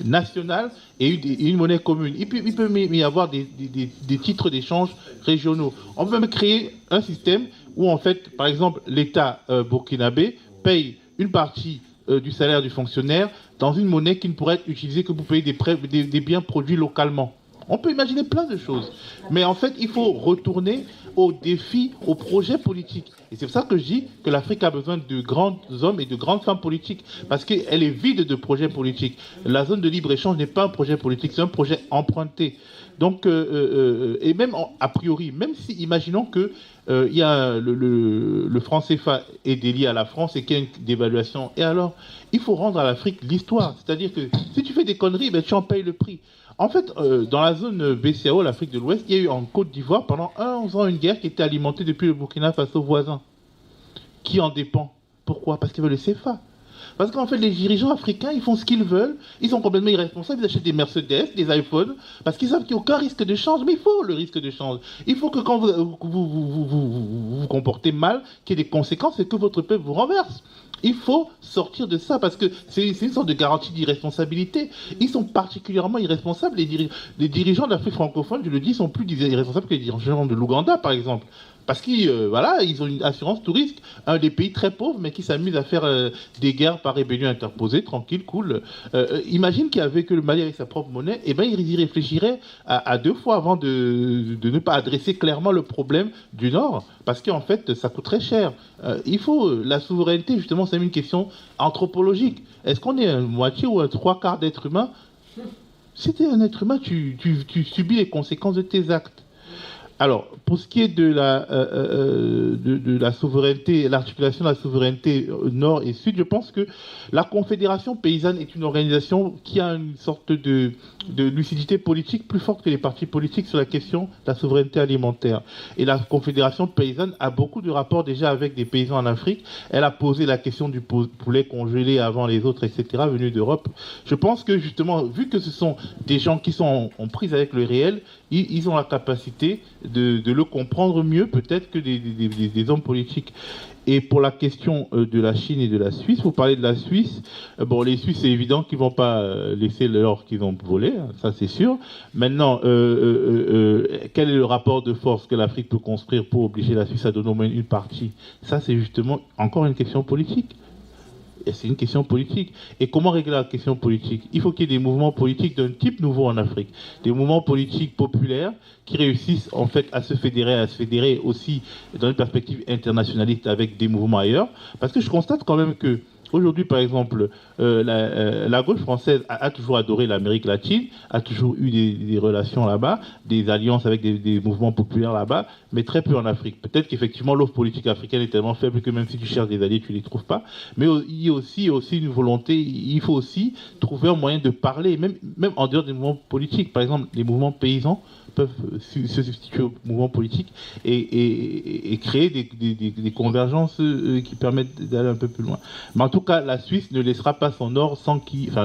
nationales et une monnaie commune. Il peut y avoir des titres d'échange régionaux. On peut même créer un système où en fait, par exemple, l'État burkinabé paye une partie du salaire du fonctionnaire dans une monnaie qui ne pourrait être utilisée que pour payer des biens produits localement. On peut imaginer plein de choses. Mais en fait, il faut retourner aux défis, aux projets politiques. Et c'est pour ça que je dis que l'Afrique a besoin de grands hommes et de grandes femmes politiques, parce qu'elle est vide de projets politiques. La zone de libre-échange n'est pas un projet politique, c'est un projet emprunté. Donc, et même a priori, même si, imaginons que il y a le franc CFA est délié à la France et qu'il y a une dévaluation. Et alors, il faut rendre à l'Afrique l'histoire. C'est-à-dire que si tu fais des conneries, ben, tu en payes le prix. En fait, dans la zone BCAO, l'Afrique de l'Ouest, il y a eu en Côte d'Ivoire pendant 11 ans une guerre qui était alimentée depuis le Burkina Faso voisin. Qui en dépend? Pourquoi? Parce qu'ils veulent le CFA. Parce qu'en fait, les dirigeants africains, ils font ce qu'ils veulent. Ils sont complètement irresponsables. Ils achètent des Mercedes, des iPhones, parce qu'ils savent qu'il n'y a aucun risque de change. Mais il faut le risque de change. Il faut que quand vous vous comportez mal, qu'il y ait des conséquences et que votre peuple vous renverse. Il faut sortir de ça, parce que c'est une sorte de garantie d'irresponsabilité. Ils sont particulièrement irresponsables. Les dirigeants de l'Afrique francophone, je le dis, sont plus irresponsables que les dirigeants de l'Ouganda, par exemple. Parce qu'ils ils ont une assurance tout risque, un des pays très pauvres, mais qui s'amusent à faire des guerres par rébellion interposée, tranquille, cool. Imagine qu'avec le Mali avec sa propre monnaie, eh ben, ils y réfléchiraient à deux fois avant de ne pas adresser clairement le problème du Nord, parce qu'en fait, ça coûte très cher. Il faut la souveraineté, justement, c'est une question anthropologique. Est-ce qu'on est une moitié ou un trois quarts d'être humain? Si tu es un être humain, tu subis les conséquences de tes actes. Alors, pour ce qui est de la souveraineté, l'articulation de la souveraineté nord et sud, je pense que la Confédération paysanne est une organisation qui a une sorte de lucidité politique plus forte que les partis politiques sur la question de la souveraineté alimentaire. Et la Confédération paysanne a beaucoup de rapports déjà avec des paysans en Afrique. Elle a posé la question du poulet congelé avant les autres, etc., venus d'Europe. Je pense que justement, vu que ce sont des gens qui sont en prise avec le réel, ils ont la capacité de le comprendre mieux peut-être que des hommes politiques. Et pour la question de la Chine et de la Suisse, vous parlez de la Suisse. Bon, les Suisses, c'est évident qu'ils ne vont pas laisser l'or qu'ils ont volé, hein, ça c'est sûr. Maintenant, quel est le rapport de force que l'Afrique peut construire pour obliger la Suisse à donner au moins une partie? Ça, c'est justement encore une question politique. Et c'est une question politique. Et comment régler la question politique? Il faut qu'il y ait des mouvements politiques d'un type nouveau en Afrique. Des mouvements politiques populaires qui réussissent en fait à se fédérer aussi dans une perspective internationaliste avec des mouvements ailleurs. Parce que je constate quand même que aujourd'hui, par exemple, la gauche française a toujours adoré l'Amérique latine, a toujours eu des relations là-bas, des alliances avec des mouvements populaires là-bas, mais très peu en Afrique. Peut-être qu'effectivement, l'offre politique africaine est tellement faible que même si tu cherches des alliés, tu ne les trouves pas. Mais il y a aussi une volonté, il faut aussi trouver un moyen de parler, même en dehors des mouvements politiques. Par exemple, les mouvements paysans peuvent se substituer aux mouvements politiques et créer des convergences qui permettent d'aller un peu plus loin. Mais en tout cas, la Suisse ne laissera pas son or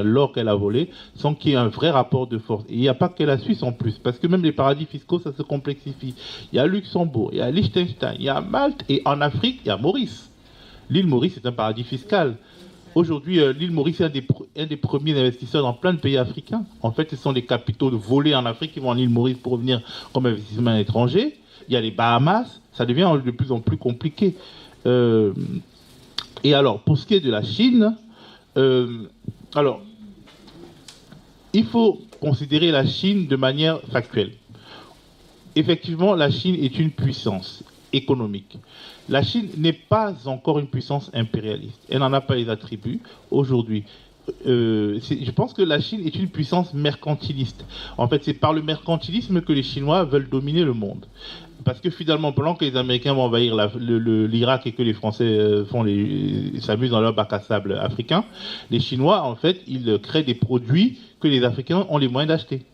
l'or qu'elle a volé, sans qu'il y ait un vrai rapport de force. Et il n'y a pas que la Suisse en plus, parce que même les paradis fiscaux, ça se complexifie. Il y a Luxembourg, il y a Liechtenstein, il y a Malte, et en Afrique, il y a Maurice. L'île Maurice est un paradis fiscal. Aujourd'hui, l'île Maurice est un des premiers investisseurs dans plein de pays africains. En fait, ce sont les capitaux volés en Afrique qui vont en île Maurice pour revenir comme investissement étranger. Il y a les Bahamas, ça devient de plus en plus compliqué. Et alors, pour ce qui est de la Chine, il faut considérer la Chine de manière factuelle. Effectivement, la Chine est une puissance économique. La Chine n'est pas encore une puissance impérialiste. Elle n'en a pas les attributs aujourd'hui. Je pense que la Chine est une puissance mercantiliste. En fait, c'est par le mercantilisme que les Chinois veulent dominer le monde. Parce que finalement, pendant que les Américains vont envahir l'Irak et que les Français s'amusent dans leur bac à sable africain, les Chinois, en fait, ils créent des produits que les Africains ont les moyens d'acheter.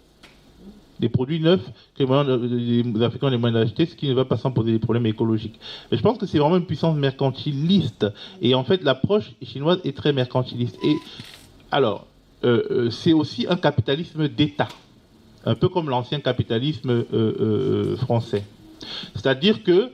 Des produits neufs que les Africains ont les moyens d'acheter, ce qui ne va pas sans poser des problèmes écologiques. Mais je pense que c'est vraiment une puissance mercantiliste. Et en fait, l'approche chinoise est très mercantiliste. Et alors, c'est aussi un capitalisme d'État, un peu comme l'ancien capitalisme français. C'est-à-dire que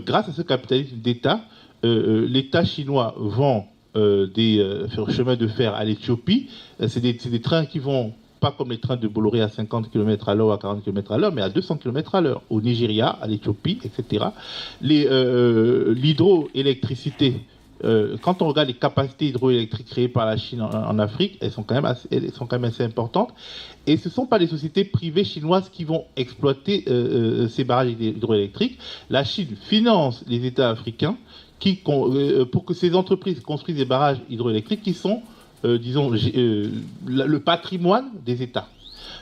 grâce à ce capitalisme d'État, l'État chinois vend des chemins de fer à l'Éthiopie. C'est des trains qui vont pas comme les trains de Bolloré à 50 km à l'heure ou à 40 km à l'heure, mais à 200 km à l'heure, au Nigeria, à l'Éthiopie, etc. L'hydroélectricité, quand on regarde les capacités hydroélectriques créées par la Chine en Afrique, elles sont quand même assez importantes. Et ce ne sont pas les sociétés privées chinoises qui vont exploiter ces barrages hydroélectriques. La Chine finance les États africains pour que ces entreprises construisent des barrages hydroélectriques qui sont le patrimoine des États.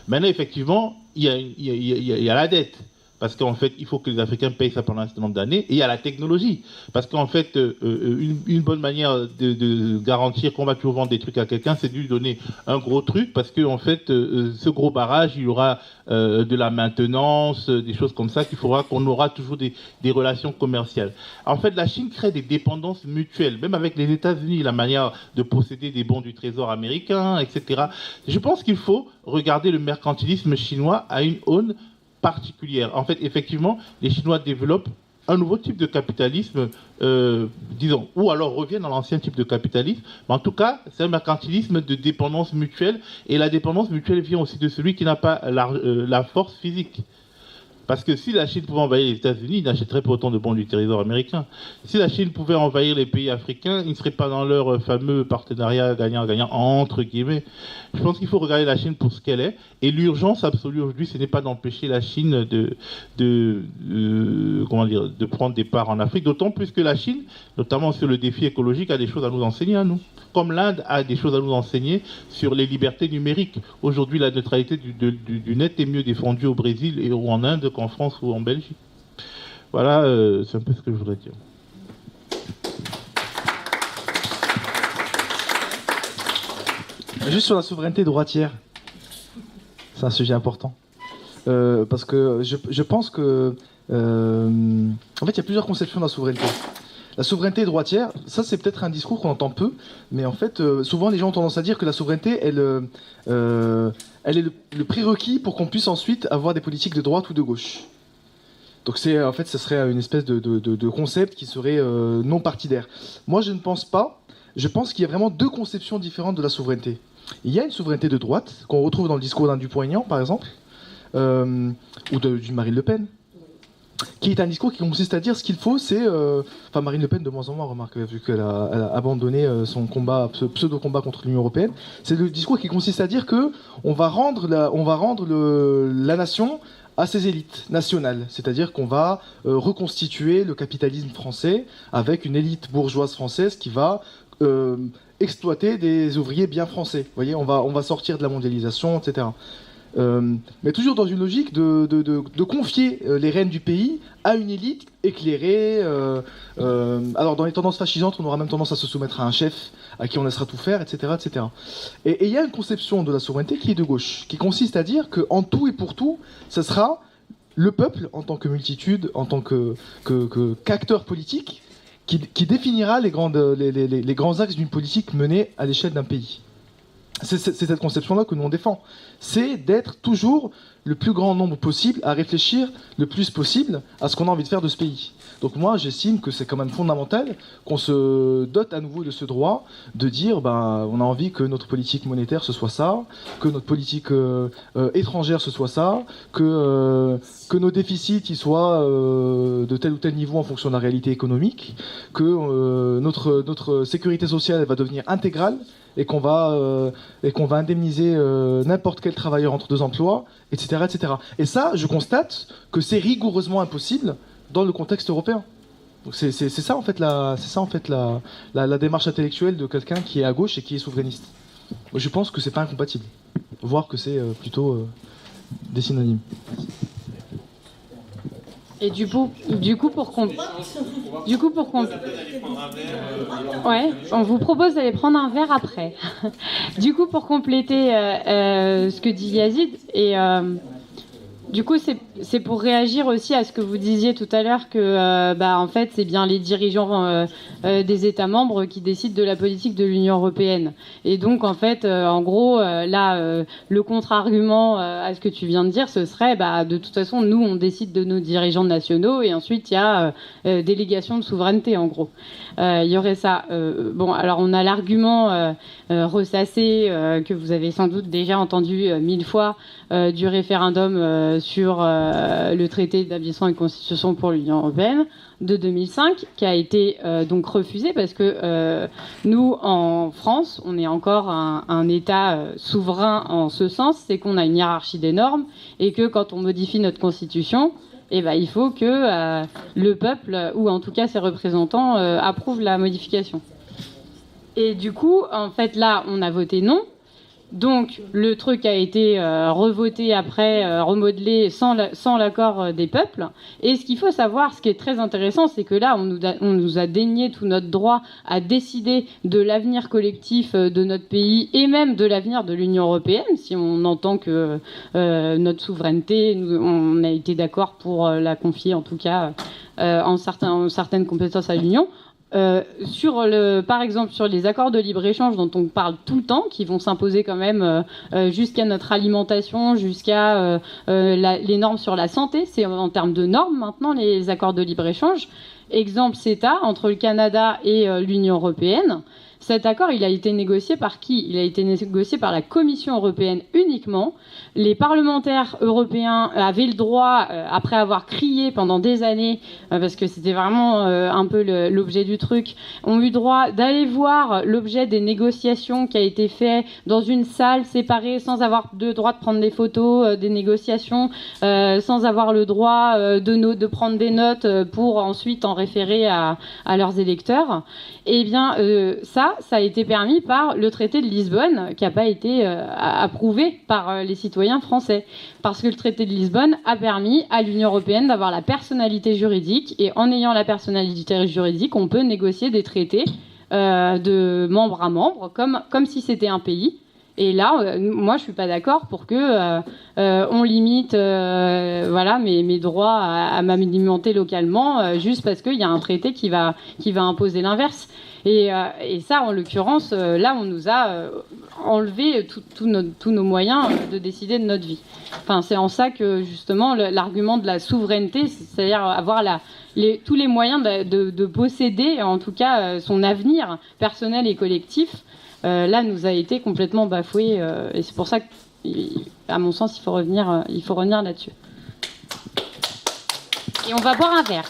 Maintenant, effectivement, il y a la dette. Parce qu'en fait, il faut que les Africains payent ça pendant un certain nombre d'années. Et il y a la technologie. Parce qu'en fait, une bonne manière de garantir qu'on va toujours vendre des trucs à quelqu'un, c'est de lui donner un gros truc. Parce qu'en fait, ce gros barrage, il y aura de la maintenance, des choses comme ça, qu'on aura toujours des relations commerciales. En fait, la Chine crée des dépendances mutuelles, même avec les États-Unis, la manière de posséder des bons du Trésor américain, etc. Je pense qu'il faut regarder le mercantilisme chinois à une aune particulière. En fait, effectivement, les Chinois développent un nouveau type de capitalisme, disons, ou alors reviennent dans l'ancien type de capitalisme. Mais en tout cas, c'est un mercantilisme de dépendance mutuelle. Et la dépendance mutuelle vient aussi de celui qui n'a pas la force physique. Parce que si la Chine pouvait envahir les États-Unis, il n'achèterait pas autant de bons du Trésor américain. Si la Chine pouvait envahir les pays africains, ils ne seraient pas dans leur fameux partenariat gagnant-gagnant, entre guillemets. Je pense qu'il faut regarder la Chine pour ce qu'elle est. Et l'urgence absolue aujourd'hui, ce n'est pas d'empêcher la Chine de prendre des parts en Afrique. D'autant plus que la Chine, notamment sur le défi écologique, a des choses à nous enseigner à nous. Comme l'Inde a des choses à nous enseigner sur les libertés numériques. Aujourd'hui, la neutralité du net est mieux défendue au Brésil ou en Inde qu'en France ou en Belgique. Voilà, c'est un peu ce que je voudrais dire. Juste sur la souveraineté droitière, c'est un sujet important. Parce que je pense que... en fait, il y a plusieurs conceptions de la souveraineté. La souveraineté droitière, ça c'est peut-être un discours qu'on entend peu, mais en fait, souvent les gens ont tendance à dire que la souveraineté, elle est le prérequis pour qu'on puisse ensuite avoir des politiques de droite ou de gauche. Donc en fait, ça serait une espèce de concept qui serait non partidaire. Moi, je ne pense pas. Je pense qu'il y a vraiment deux conceptions différentes de la souveraineté. Il y a une souveraineté de droite, qu'on retrouve dans le discours d'un Dupont-Aignan, par exemple, ou d'une Marine Le Pen, qui est un discours qui consiste à dire ce qu'il faut, c'est... Enfin, Marine Le Pen, de moins en moins, remarque, vu qu'elle a abandonné son combat, ce pseudo-combat contre l'Union européenne. C'est le discours qui consiste à dire que on va rendre la nation à ses élites nationales. C'est-à-dire qu'on va reconstituer le capitalisme français avec une élite bourgeoise française qui va exploiter des ouvriers bien français. Vous voyez, on va sortir de la mondialisation, etc. Mais toujours dans une logique de confier les rênes du pays à une élite éclairée. Alors dans les tendances fascisantes, on aura même tendance à se soumettre à un chef à qui on laissera tout faire, etc. etc. Et il y a une conception de la souveraineté qui est de gauche, qui consiste à dire qu'en tout et pour tout, ce sera le peuple, en tant que multitude, en tant qu'acteur politique, qui définira les grands axes d'une politique menée à l'échelle d'un pays. C'est cette conception-là que nous on défend. C'est d'être toujours le plus grand nombre possible à réfléchir le plus possible à ce qu'on a envie de faire de ce pays. Donc moi, j'estime que c'est quand même fondamental qu'on se dote à nouveau de ce droit de dire, on a envie que notre politique monétaire ce soit ça, que notre politique étrangère ce soit ça, que nos déficits ils soient de tel ou tel niveau en fonction de la réalité économique, que notre sécurité sociale elle va devenir intégrale et qu'on va indemniser n'importe quel travailleur entre deux emplois, etc., etc. Et ça, je constate que c'est rigoureusement impossible dans le contexte européen. Donc c'est ça en fait la démarche intellectuelle de quelqu'un qui est à gauche et qui est souverainiste. Moi, je pense que c'est pas incompatible, voire que c'est plutôt des synonymes. Et du coup, ouais, on vous propose d'aller prendre un verre après. Du coup, pour compléter ce que dit Yazid, et du coup, c'est pour réagir aussi à ce que vous disiez tout à l'heure que, en fait, c'est bien les dirigeants des États membres qui décident de la politique de l'Union européenne. Et donc, en fait, en gros, le contre-argument à ce que tu viens de dire, ce serait, de toute façon, nous, on décide de nos dirigeants nationaux, et ensuite, il y a délégation de souveraineté, en gros. Il y aurait ça. Bon, alors, on a l'argument ressassé que vous avez sans doute déjà entendu 1000 fois du référendum sur le traité d'établissement et de constitution pour l'Union européenne de 2005, qui a été donc refusé parce que nous, en France, on est encore un État souverain en ce sens, c'est qu'on a une hiérarchie des normes et que quand on modifie notre constitution, il faut que le peuple, ou en tout cas ses représentants, approuvent la modification. Et du coup, en fait, là, on a voté non. Donc, le truc a été revoté après, remodelé sans l'accord des peuples. Et ce qu'il faut savoir, ce qui est très intéressant, c'est que là, on nous a dénié tout notre droit à décider de l'avenir collectif de notre pays et même de l'avenir de l'Union européenne, si on entend que notre souveraineté, on a été d'accord pour la confier, en tout cas, en certaines compétences à l'Union. Par exemple, sur les accords de libre-échange dont on parle tout le temps, qui vont s'imposer quand même jusqu'à notre alimentation, jusqu'à les normes sur la santé, c'est en termes de normes maintenant les accords de libre-échange. Exemple CETA entre le Canada et l'Union européenne. Cet accord, il a été négocié par qui ? Il a été négocié par la Commission européenne uniquement. Les parlementaires européens avaient le droit, après avoir crié pendant des années, parce que c'était vraiment un peu l'objet du truc, ont eu droit d'aller voir l'objet des négociations qui a été fait dans une salle séparée, sans avoir le droit de prendre des photos des négociations, sans avoir le droit de prendre des notes pour ensuite en référer à leurs électeurs. Eh bien, ça a été permis par le traité de Lisbonne, qui n'a pas été approuvé par les citoyens français. Parce que le traité de Lisbonne a permis à l'Union européenne d'avoir la personnalité juridique, et en ayant la personnalité juridique, on peut négocier des traités de membre à membre, comme si c'était un pays. Et là, moi, je suis pas d'accord pour que on limite, voilà, mes droits à m'alimenter localement, juste parce qu'il y a un traité qui va imposer l'inverse. Et ça, en l'occurrence, là, on nous a enlevé tous nos moyens de décider de notre vie. Enfin, c'est en ça que, justement, l'argument de la souveraineté, c'est-à-dire avoir tous les moyens de posséder, en tout cas, son avenir personnel et collectif, là, nous a été complètement bafoué. Et c'est pour ça qu'à mon sens, il faut revenir là-dessus. Et on va boire un verre.